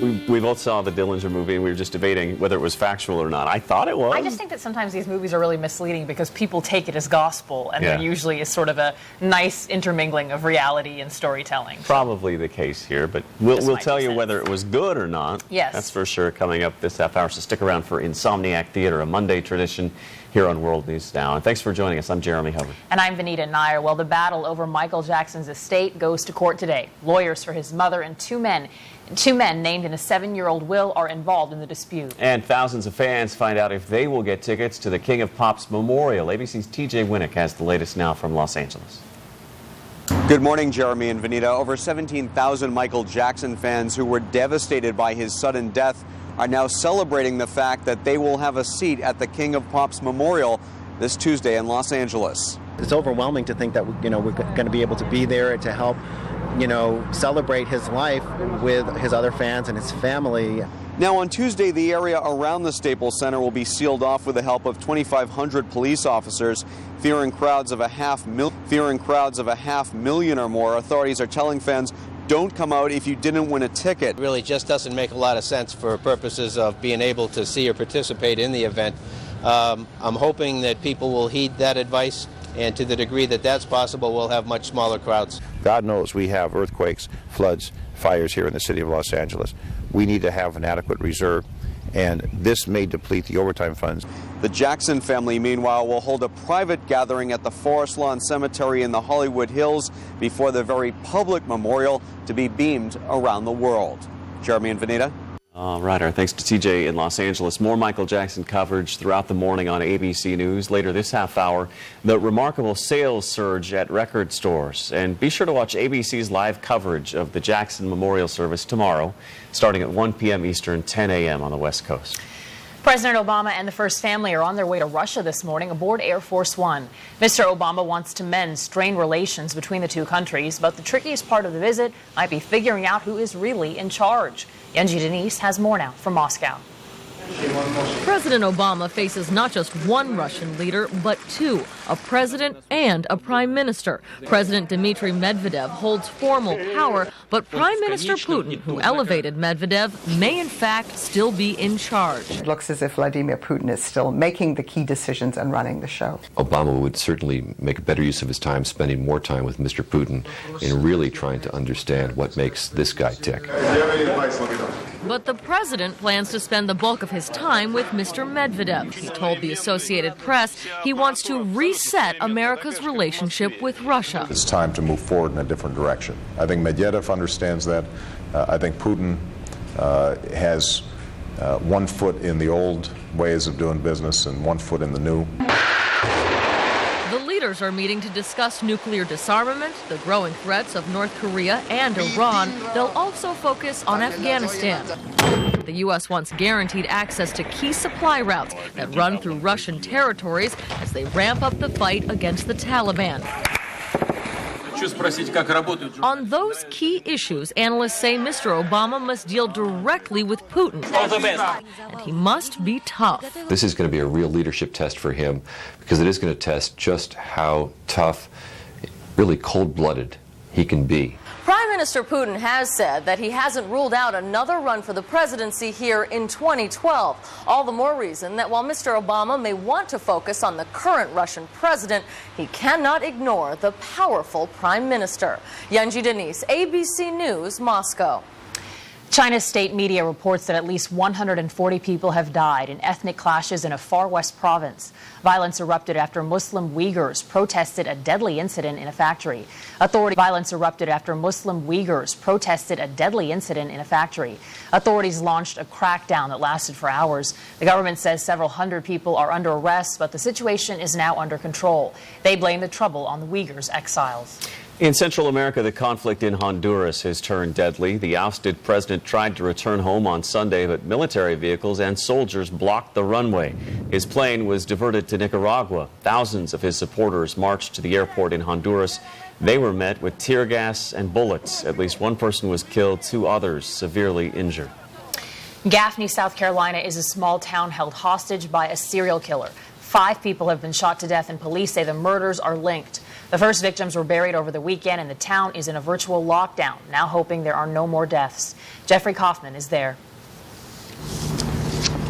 We both saw the Dillinger movie, and we were just debating whether it was factual or not. I thought it was. I just think that sometimes these movies are really misleading because people take it as gospel, and there usually is sort of a nice intermingling of reality and storytelling. Probably the case here, but we'll tell you whether it was good or not. Yes. That's for sure coming up this half hour, so stick around for Insomniac Theater, a Monday tradition here on World News Now. And thanks for joining us. I'm Jeremy Hubbard. And I'm Vanita Nair. Well, the battle over Michael Jackson's estate goes to court today. Lawyers for his mother and two men named in a 7-year-old will are involved in the dispute. And thousands of fans find out if they will get tickets to the King of Pop's memorial. ABC's TJ Winnick has the latest now from Los Angeles. Good morning, Jeremy and Vanita. Over 17,000 Michael Jackson fans who were devastated by his sudden death are now celebrating the fact that they will have a seat at the King of Pop's memorial this Tuesday in Los Angeles. It's overwhelming to think that we're going to be able to be there to help celebrate his life with his other fans and his family. Now on Tuesday, the area around the Staples Center will be sealed off with the help of 2,500 police officers. Fearing crowds of a half million or more, authorities are telling fans, don't come out if you didn't win a ticket. It really just doesn't make a lot of sense for purposes of being able to see or participate in the event. I'm hoping that people will heed that advice, and to the degree that that's possible, we'll have much smaller crowds. God knows we have earthquakes, floods, fires here in the city of Los Angeles. We need to have an adequate reserve, and this may deplete the overtime funds. The Jackson family, meanwhile, will hold a private gathering at the Forest Lawn Cemetery in the Hollywood Hills before the very public memorial to be beamed around the world. Jeremy and Vanita. All right, our thanks to TJ in Los Angeles. More Michael Jackson coverage throughout the morning on ABC News. Later this half hour, the remarkable sales surge at record stores. And be sure to watch ABC's live coverage of the Jackson Memorial Service tomorrow, starting at 1 p.m. Eastern, 10 a.m. on the West Coast. President Obama and the First Family are on their way to Russia this morning aboard Air Force One. Mr. Obama wants to mend strained relations between the two countries, but the trickiest part of the visit might be figuring out who is really in charge. Yenji Denise has more now from Moscow. President Obama faces not just one Russian leader, but two, a president and a prime minister. President Dmitry Medvedev holds formal power, but Prime Minister Putin, who elevated Medvedev, may in fact still be in charge. It looks as if Vladimir Putin is still making the key decisions and running the show. Obama would certainly make better use of his time spending more time with Mr. Putin in really trying to understand what makes this guy tick. But the president plans to spend the bulk of his time with Mr. Medvedev. He told the Associated Press he wants to reset America's relationship with Russia. It's time to move forward in a different direction. I think Medvedev understands that. I think Putin has one foot in the old ways of doing business and one foot in the new. The leaders are meeting to discuss nuclear disarmament, the growing threats of North Korea and Iran. They'll also focus on Afghanistan. The U.S. wants guaranteed access to key supply routes that run through Russian territories as they ramp up the fight against the Taliban. On those key issues, analysts say Mr. Obama must deal directly with Putin. And he must be tough. This is going to be a real leadership test for him because it is going to test just how tough, really cold-blooded he can be. Prime Minister Putin has said that he hasn't ruled out another run for the presidency here in 2012. All the more reason that while Mr. Obama may want to focus on the current Russian president, he cannot ignore the powerful prime minister. Yenji Denise, ABC News, Moscow. China's state media reports that at least 140 people have died in ethnic clashes in a far west province. Violence erupted after Muslim Uyghurs protested a deadly incident in a factory. Violence erupted after Muslim Uyghurs protested a deadly incident in a factory. Authorities launched a crackdown that lasted for hours. The government says several hundred people are under arrest, but the situation is now under control. They blame the trouble on the Uyghurs' exiles. In Central America, the conflict in Honduras has turned deadly. The ousted president tried to return home on Sunday, but military vehicles and soldiers blocked the runway. His plane was diverted to Nicaragua. Thousands of his supporters marched to the airport in Honduras. They were met with tear gas and bullets. At least one person was killed, 2 others severely injured. Gaffney, South Carolina is a small town held hostage by a serial killer. 5 people have been shot to death, and police say the murders are linked. The first victims were buried over the weekend, and the town is in a virtual lockdown, now hoping there are no more deaths. Jeffrey Kaufman is there.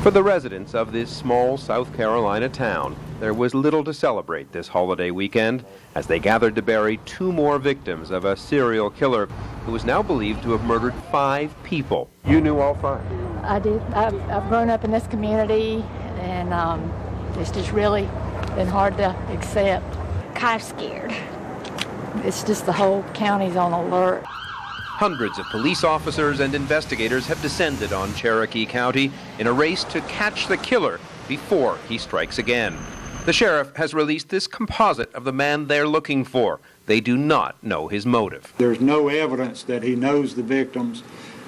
For the residents of this small South Carolina town, there was little to celebrate this holiday weekend as they gathered to bury 2 more victims of a serial killer who is now believed to have murdered 5 people. You knew all 5? I did. I've grown up in this community, and it's just really been hard to accept. Kind of scared. It's just the whole county's on alert. Hundreds of police officers and investigators have descended on Cherokee County in a race to catch the killer before he strikes again. The sheriff has released this composite of the man they're looking for. They do not know his motive. There's no evidence that he knows the victims.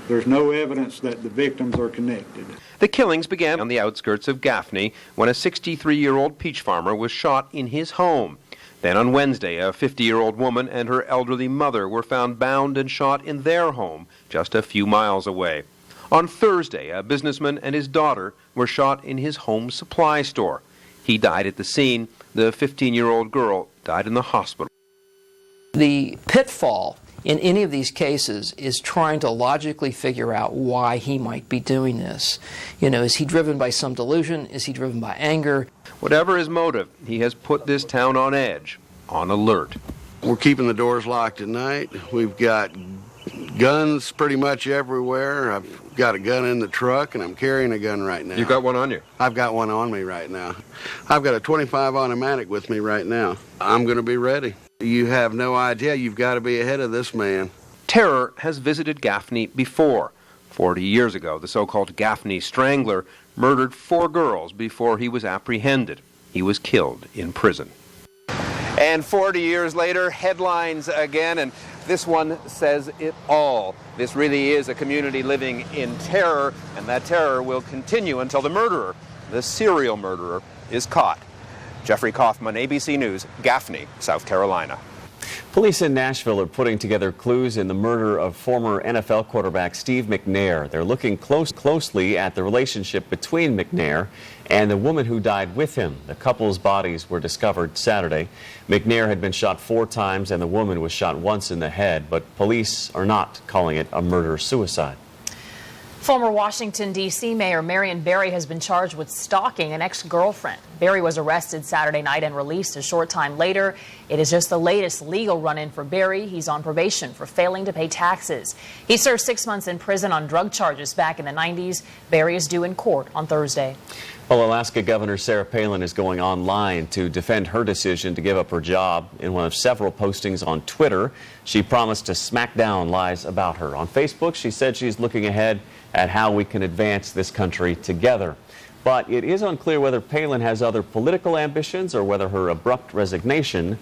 There's no evidence that the victims are connected. The killings began on the outskirts of Gaffney when a 63-year-old peach farmer was shot in his home. Then on Wednesday, a 50-year-old woman and her elderly mother were found bound and shot in their home just a few miles away. On Thursday, a businessman and his daughter were shot in his home supply store. He died at the scene. The 15-year-old girl died in the hospital. The pitfall in any of these cases is trying to logically figure out why he might be doing this. You know, is he driven by some delusion? Is he driven by anger? Whatever his motive, he has put this town on edge, on alert. We're keeping the doors locked at night. We've got guns pretty much everywhere. I've got a gun in the truck, and I'm carrying a gun right now. You got one on you? I've got one on me right now. I've got a .25 automatic with me right now. I'm going to be ready. You have no idea. You've got to be ahead of this man. Terror has visited Gaffney before. 40 years ago, the so-called Gaffney Strangler murdered 4 girls before he was apprehended. He was killed in prison. And 40 years later, headlines again, and this one says it all. This really is a community living in terror, and that terror will continue until the murderer the serial murderer is caught. Jeffrey Kaufman, ABC News, Gaffney, South Carolina. Police in Nashville are putting together clues in the murder of former NFL quarterback Steve McNair. They're looking closely at the relationship between McNair and the woman who died with him. The couple's bodies were discovered Saturday. McNair had been shot 4 times and the woman was shot once in the head, but police are not calling it a murder-suicide. Former Washington, D.C. Mayor Marion Barry has been charged with stalking an ex-girlfriend. Barry was arrested Saturday night and released a short time later. It is just the latest legal run-in for Barry. He's on probation for failing to pay taxes. He served 6 months in prison on drug charges back in the 90s. Barry is due in court on Thursday. Well, Alaska Governor Sarah Palin is going online to defend her decision to give up her job. In one of several postings on Twitter, she promised to smack down lies about her. On Facebook, she said she's looking ahead at how we can advance this country together. But it is unclear whether Palin has other political ambitions or whether her abrupt resignation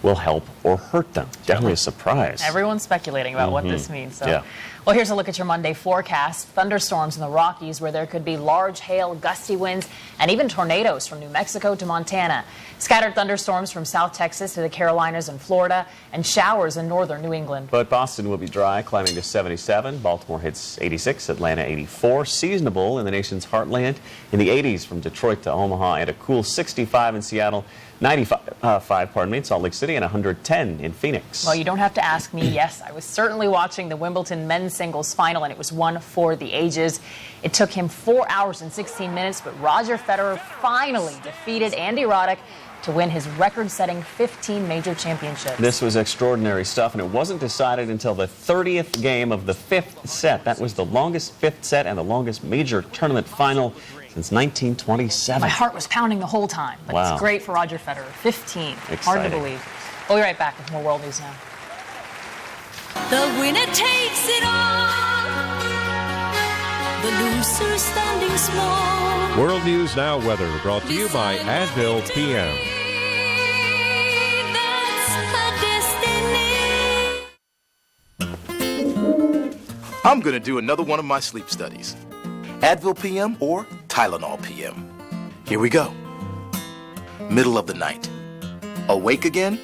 will help or hurt them. Definitely a surprise. Everyone's speculating about what this means. So. Yeah. Well, here's a look at your Monday forecast. Thunderstorms in the Rockies where there could be large hail, gusty winds, and even tornadoes from New Mexico to Montana. Scattered thunderstorms from South Texas to the Carolinas and Florida, and showers in northern New England. But Boston will be dry, climbing to 77. Baltimore hits 86, Atlanta 84. Seasonable in the nation's heartland in the 80s from Detroit to Omaha, and a cool 65 in Seattle. 95 in Salt Lake City, and 110 in Phoenix. Well, you don't have to ask me. Yes, I was certainly watching the Wimbledon men's singles final, and it was one for the ages. It took him 4 hours and 16 minutes, but Roger Federer finally defeated Andy Roddick to win his record-setting 15 major championships. This was extraordinary stuff, and it wasn't decided until the 30th game of the 5th set. That was the longest 5th set and the longest major tournament final since 1927. My heart was pounding the whole time, but Wow. It's great for Roger Federer. 15. Exciting. Hard to believe. We'll be right back with more world news now. The winner takes it all. The loser standing small. World News Now weather brought to you by Advil PM. I'm going to do another one of my sleep studies. Advil PM or Tylenol PM. Here we go. Middle of the night. Awake again?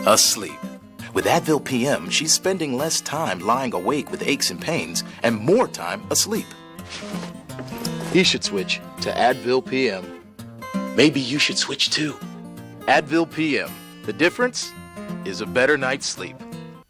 Asleep. With Advil PM, she's spending less time lying awake with aches and pains and more time asleep. You should switch to Advil PM. Maybe you should switch too. Advil PM. The difference is a better night's sleep.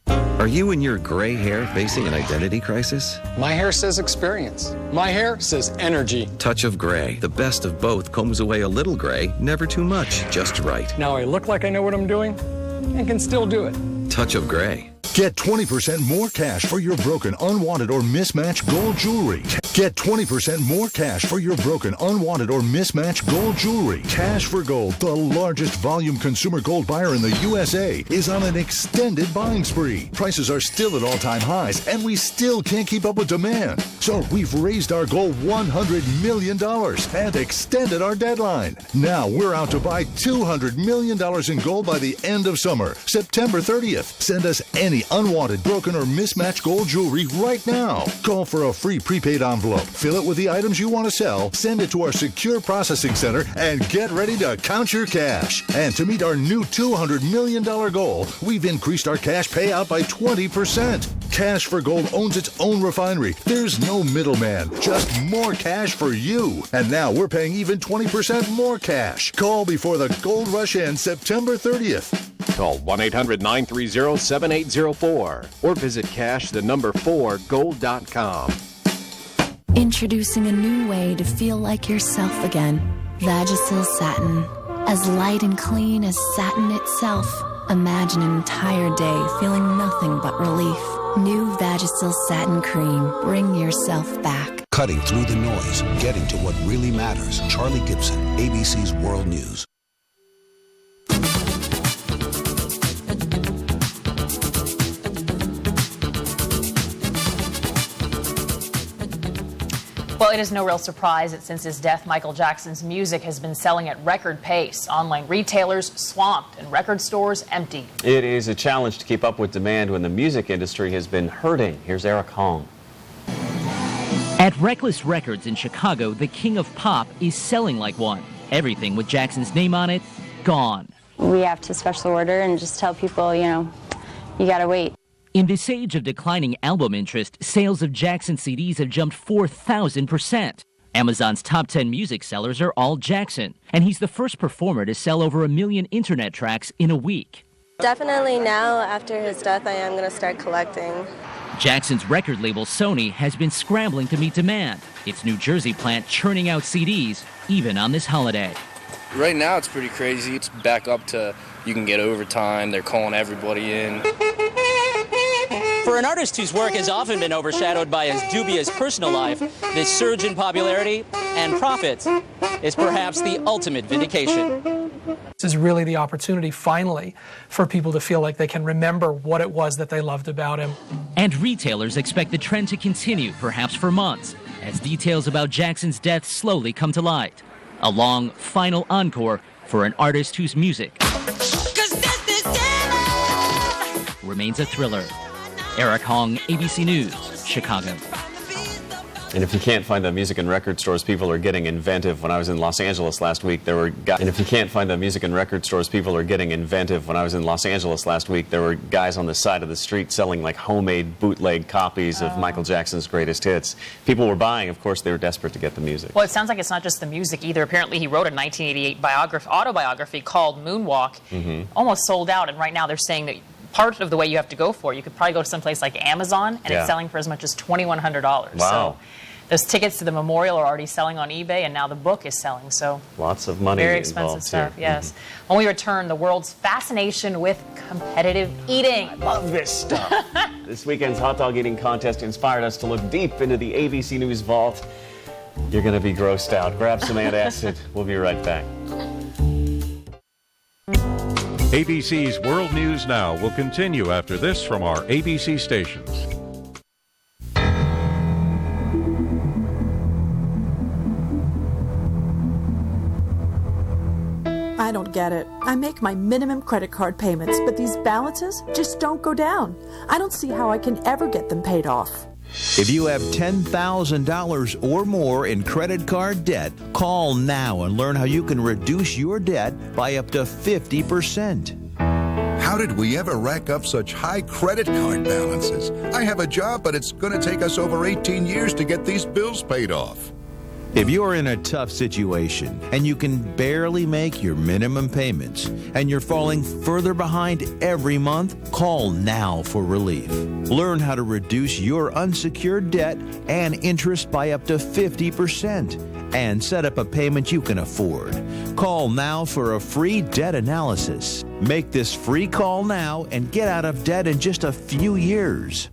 Are you and your gray hair facing an identity crisis? My hair says experience. My hair says energy. Touch of Gray. The best of both combs away a little gray, never too much, just right. Now I look like I know what I'm doing and can still do it. Touch of Gray. Get 20% more cash for your broken, unwanted, or mismatched gold jewelry. Get 20% more cash for your broken, unwanted, or mismatched gold jewelry. Cash for Gold, the largest volume consumer gold buyer in the USA, is on an extended buying spree. Prices are still at all-time highs, and we still can't keep up with demand. So we've raised our goal $100 million and extended our deadline. Now we're out to buy $200 million in gold by the end of summer, September 30th. Send us any unwanted, broken, or mismatched gold jewelry right now. Call for a free prepaid envelope. Fill it with the items you want to sell, send it to our secure processing center, and get ready to count your cash. And to meet our new $200 million goal, we've increased our cash payout by 20%. Cash for Gold owns its own refinery. There's no middleman, just more cash for you. And now we're paying even 20% more cash. Call before the gold rush ends September 30th. Call 1-800-930-7804 or visit cash4gold.com. Introducing a new way to feel like yourself again. Vagisil Satin. As light and clean as satin itself. Imagine an entire day feeling nothing but relief. New Vagisil Satin Cream. Bring yourself back. Cutting through the noise. Getting to what really matters. Charlie Gibson, ABC's World News. Well, it is no real surprise that since his death, Michael Jackson's music has been selling at record pace. Online retailers swamped and record stores empty. It is a challenge to keep up with demand when the music industry has been hurting. Here's Eric Hong. At Reckless Records in Chicago, the king of pop is selling like one. Everything with Jackson's name on it, gone. We have to special order and just tell people, you gotta wait. In this age of declining album interest, sales of Jackson CDs have jumped 4,000%. Amazon's top 10 music sellers are all Jackson, and he's the first performer to sell over 1 million internet tracks in a week. Definitely now, after his death, I am going to start collecting. Jackson's record label, Sony, has been scrambling to meet demand. Its New Jersey plant churning out CDs, even on this holiday. Right now, it's pretty crazy. It's back up to you can get overtime. They're calling everybody in. For an artist whose work has often been overshadowed by his dubious personal life, this surge in popularity and profits is perhaps the ultimate vindication. This is really the opportunity, finally, for people to feel like they can remember what it was that they loved about him. And retailers expect the trend to continue, perhaps for months, as details about Jackson's death slowly come to light. A long, final encore for an artist whose music remains a thriller. Eric Hong, ABC News, Chicago. And if you can't find the music in record stores, people are getting inventive. When I was in Los Angeles last week, there were guys on the side of the street selling like homemade bootleg copies of Michael Jackson's greatest hits. People were buying, of course, they were desperate to get the music. Well, it sounds like it's not just the music either. Apparently, he wrote a 1988 autobiography called Moonwalk, almost sold out, and right now they're saying that part of the way you have to go for it, you could probably go to someplace like Amazon, and it's selling for as much as $2,100. Wow. So those tickets to the memorial are already selling on eBay, and now the book is selling. So lots of money very expensive stuff, here. yes. When we return, the world's fascination with competitive eating. I love this stuff. This weekend's hot dog eating contest inspired us to look deep into the ABC News vault. You're going to be grossed out. Grab some antacid. We'll be right back. ABC's World News Now will continue after this from our ABC stations. I don't get it. I make my minimum credit card payments, but these balances just don't go down. I don't see how I can ever get them paid off. If you have $10,000 or more in credit card debt, call now and learn how you can reduce your debt by up to 50%. How did we ever rack up such high credit card balances? I have a job, but it's going to take us over 18 years to get these bills paid off. If you're in a tough situation and you can barely make your minimum payments and you're falling further behind every month, call now for relief. Learn how to reduce your unsecured debt and interest by up to 50% and set up a payment you can afford. Call now for a free debt analysis. Make this free call now and get out of debt in just a few years.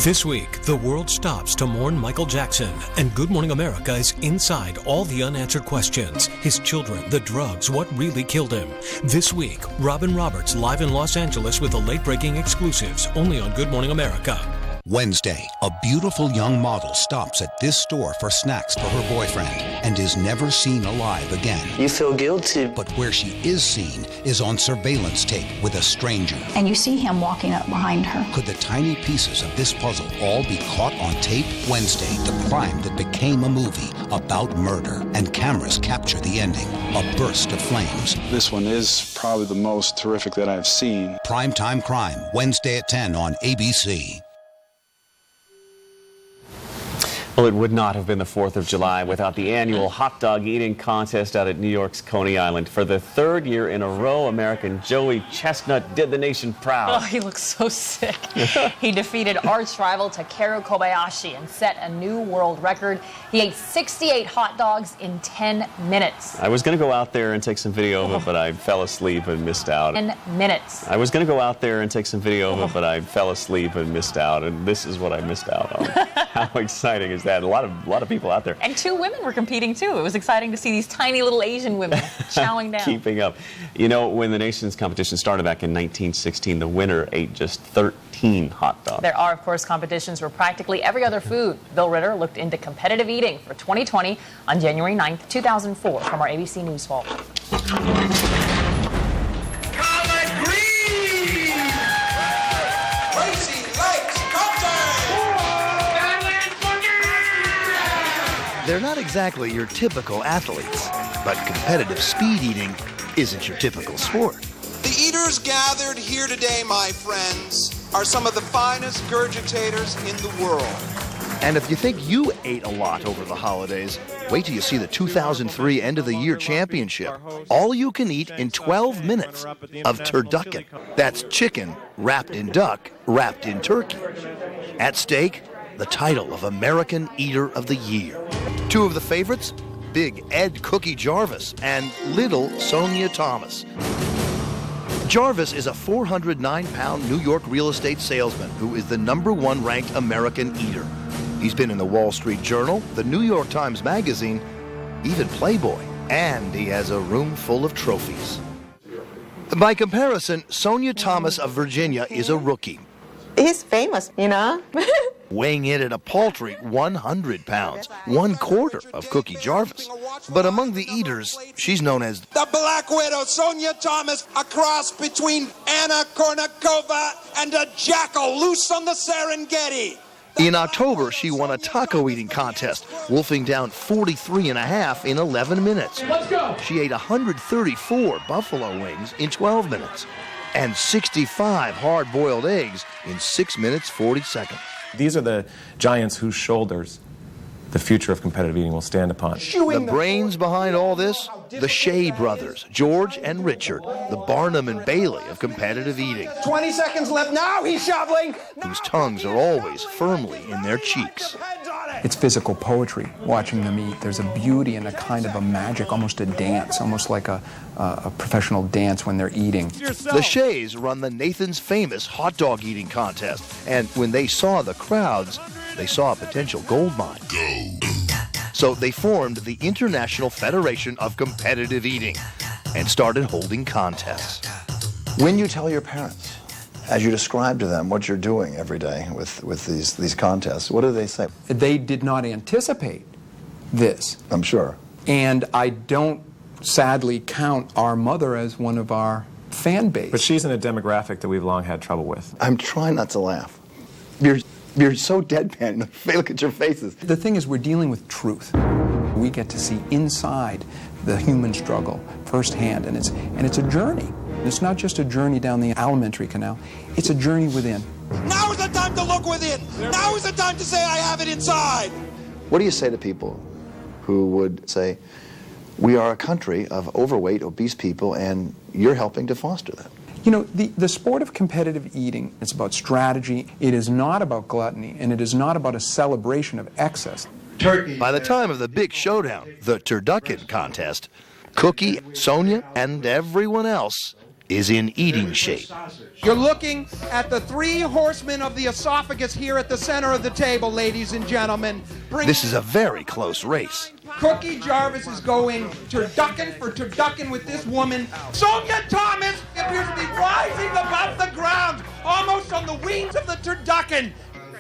This week, the world stops to mourn Michael Jackson, and Good Morning America is inside all the unanswered questions. His children, the drugs, what really killed him. This week, Robin Roberts live in Los Angeles with the late-breaking exclusives, only on Good Morning America. Wednesday, a beautiful young model stops at this store for snacks for her boyfriend and is never seen alive again. You feel guilty. But where she is seen is on surveillance tape with a stranger. And you see him walking up behind her. Could the tiny pieces of this puzzle all be caught on tape? Wednesday, the crime that became a movie about murder, and cameras capture the ending, a burst of flames. This one is probably the most terrific that I've seen. Primetime Crime, Wednesday at 10 on ABC. Well, it would not have been the 4th of July without the annual hot dog eating contest out at New York's Coney Island. For the third year in a row, American Joey Chestnut did the nation proud. Oh, he looks so sick. He defeated arch rival Takeru Kobayashi and set a new world record. He ate 68 hot dogs in 10 minutes. I was going to go out there and take some video of it, but I fell asleep and missed out. 10 minutes. I was going to go out there and take some video of it, but I fell asleep and missed out, and this is what I missed out on. How exciting is that? A lot of people out there. And 2 women were competing too. It was exciting to see these tiny little Asian women chowing down. Keeping up. You know, when the nation's competition started back in 1916, the winner ate just 13 hot dogs. There are, of course, competitions for practically every other food. Bill Ritter looked into competitive eating for 2020 on January 9th, 2004 from our ABC News Vault. They're not exactly your typical athletes, but competitive speed eating isn't your typical sport. The eaters gathered here today, my friends, are some of the finest gurgitators in the world. And if you think you ate a lot over the holidays, wait till you see the 2003 End of the Year Championship. All you can eat in 12 minutes of turducken. That's chicken wrapped in duck, wrapped in turkey. At stake, the title of American Eater of the Year. Two of the favorites, Big Ed Cookie Jarvis and Little Sonia Thomas. Jarvis is a 409-pound New York real estate salesman who is the #1 ranked American eater. He's been in the Wall Street Journal, the New York Times Magazine, even Playboy, and he has a room full of trophies. By comparison, Sonia Thomas of Virginia is a rookie. He's famous, you know. Weighing in at a paltry 100 pounds, 1/4 of Cookie Jarvis. But among the eaters, she's known as the Black Widow, Sonia Thomas, a cross between Anna Kournikova and a jackal loose on the Serengeti. In October, she won a taco eating contest, wolfing down 43.5 in 11 minutes. Let's go! She ate 134 buffalo wings in 12 minutes and 65 hard-boiled eggs in 6 minutes 40 seconds. These are the giants whose shoulders the future of competitive eating will stand upon. The brains behind all this? The Shea brothers, George and Richard, the Barnum and Bailey of competitive eating. 20 seconds left. Now he's shoveling. Whose tongues are always firmly in their cheeks. It's physical poetry, watching them eat. There's a beauty and a kind of a magic, almost a dance, almost like a professional dance when they're eating. The Shays run the Nathan's Famous hot dog eating contest, and when they saw the crowds, they saw a potential gold mine. So they formed the International Federation of Competitive Eating and started holding contests. When you tell your parents, as you describe to them what you're doing every day with these contests, what do they say? They did not anticipate this. I'm sure. And I don't sadly count our mother as one of our fan base. But she's in a demographic that we've long had trouble with. I'm trying not to laugh. You're so deadpan. Look at your faces. The thing is, we're dealing with truth. We get to see inside the human struggle firsthand, and it's a journey. It's not just a journey down the alimentary canal. It's a journey within. Now is the time to look within. Now is the time to say I have it inside. What do you say to people who would say, we are a country of overweight, obese people, and you're helping to foster that? You know, the sport of competitive eating is about strategy. It is not about gluttony, and it is not about a celebration of excess. Turkey. By the time of the big showdown, the turducken contest, Cookie, Sonia, and everyone else is in eating shape. You're looking at the 3 horsemen of the esophagus here at the center of the table, ladies and gentlemen. This is a very close race. Cookie Jarvis is going turducken for turducken with this woman. Sonia Thomas appears to be rising above the ground, almost on the wings of the turducken.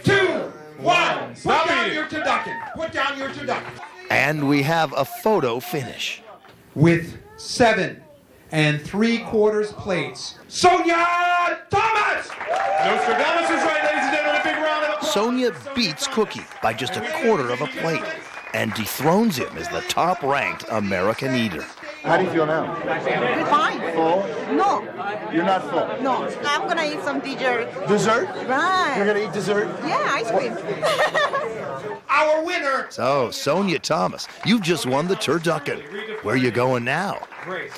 2, 1, put down your turducken. Put down your turducken. And we have a photo finish. With 7 3/4 plates, Sonia Thomas! Nostradamus is right, ladies and gentlemen, a big round of applause. Sonia beats Cookie by just a 1/4 of a plate and dethrones him as the top-ranked American eater. How do you feel now? Fine. Full? No. You're not full? No. I'm going to eat some dessert. Dessert? Right. You're going to eat dessert? Yeah, ice cream. Our winner! So, Sonia Thomas, you've just won the turducken. Where are you going now?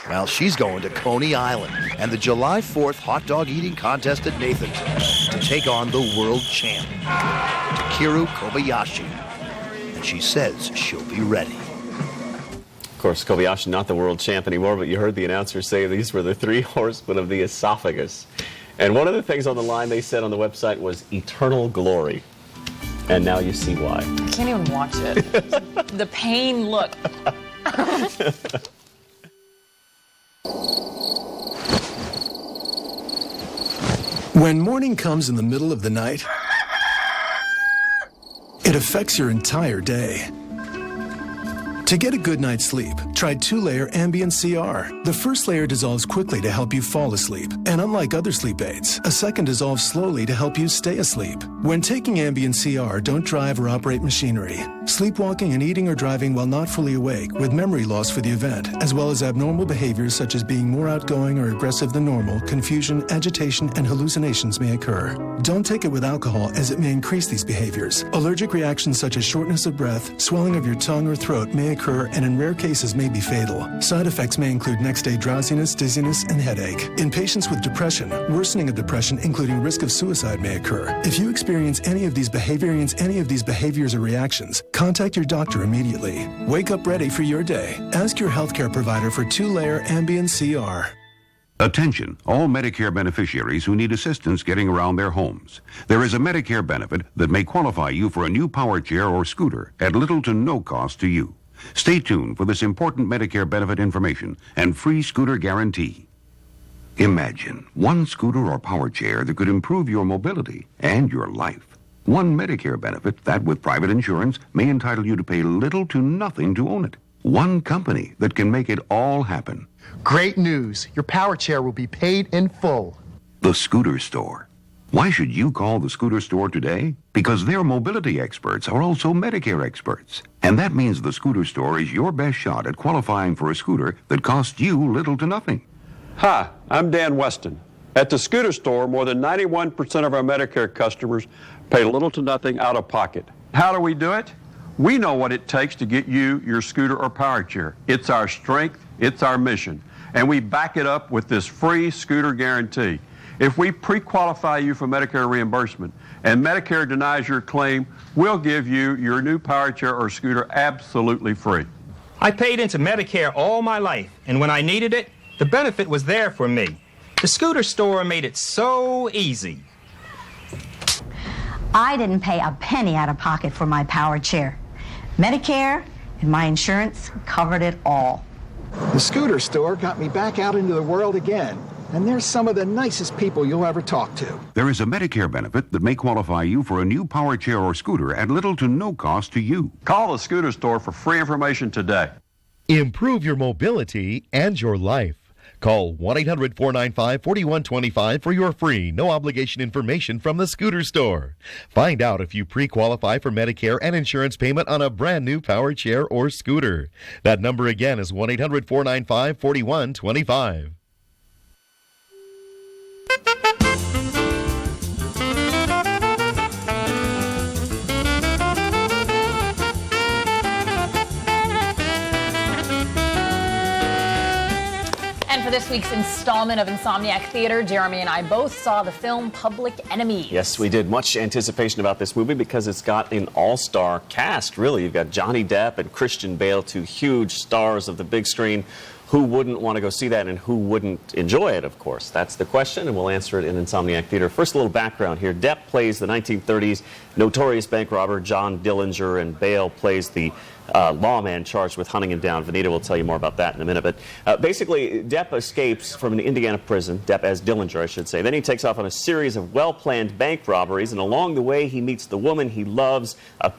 Well, she's going to Coney Island and the July 4th hot dog eating contest at Nathan's to take on the world champ, Takeru Kobayashi. And she says she'll be ready. Of course, Kobayashi not the world champ anymore, but you heard the announcer say these were the 3 horsemen of the esophagus. And one of the things on the line they said on the website was eternal glory. And now you see why. I can't even watch it. The pain look. When morning comes in the middle of the night, it affects your entire day. To get a good night's sleep, try 2-layer Ambient CR. The first layer dissolves quickly to help you fall asleep. And unlike other sleep aids, a second dissolves slowly to help you stay asleep. When taking Ambient CR, don't drive or operate machinery. Sleepwalking and eating or driving while not fully awake with memory loss for the event, as well as abnormal behaviors such as being more outgoing or aggressive than normal, confusion, agitation, and hallucinations may occur. Don't take it with alcohol as it may increase these behaviors. Allergic reactions such as shortness of breath, swelling of your tongue or throat may occur and in rare cases may be fatal. Side effects may include next day drowsiness, dizziness, and headache. In patients with depression, worsening of depression, including risk of suicide, may occur. If you experience any of these behaviors or reactions, contact your doctor immediately. Wake up ready for your day. Ask your healthcare provider for 2-layer Ambien CR. Attention, all Medicare beneficiaries who need assistance getting around their homes. There is a Medicare benefit that may qualify you for a new power chair or scooter at little to no cost to you. Stay tuned for this important Medicare benefit information and free scooter guarantee. Imagine one scooter or power chair that could improve your mobility and your life. One Medicare benefit that, with private insurance, may entitle you to pay little to nothing to own it. One company that can make it all happen. Great news. Your power chair will be paid in full. The Scooter Store. Why should you call the Scooter Store today? Because their mobility experts are also Medicare experts. And that means the Scooter Store is your best shot at qualifying for a scooter that costs you little to nothing. Hi, I'm Dan Weston. At the Scooter Store, more than 91% of our Medicare customers pay little to nothing out of pocket. How do we do it? We know what it takes to get you your scooter or power chair. It's our strength, it's our mission, and we back it up with this free scooter guarantee. If we pre-qualify you for Medicare reimbursement and Medicare denies your claim, we'll give you your new power chair or scooter absolutely free. I paid into Medicare all my life, and when I needed it, the benefit was there for me. The Scooter Store made it so easy. I didn't pay a penny out of pocket for my power chair. Medicare and my insurance covered it all. The Scooter Store got me back out into the world again, and they're some of the nicest people you'll ever talk to. There is a Medicare benefit that may qualify you for a new power chair or scooter at little to no cost to you. Call the Scooter Store for free information today. Improve your mobility and your life. Call 1-800-495-4125 for your free, no-obligation information from the Scooter Store. Find out if you pre-qualify for Medicare and insurance payment on a brand new power chair or scooter. That number again is 1-800-495-4125. And for this week's installment of Insomniac Theater, Jeremy and I both saw the film Public Enemy. Yes, we did. Much anticipation about this movie because it's got an all-star cast, really. You've got Johnny Depp and Christian Bale, two huge stars of the big screen. Who wouldn't want to go see that, and who wouldn't enjoy it, of course? That's the question, and we'll answer it in Insomniac Theater. First, a little background here. Depp plays the 1930s notorious bank robber John Dillinger, and Bale plays the lawman charged with hunting him down. Vanita will tell you more about that in a minute. But basically, Depp escapes from an Indiana prison, Depp as Dillinger, I should say. Then he takes off on a series of well-planned bank robberies, and along the way, he meets the woman he loves, a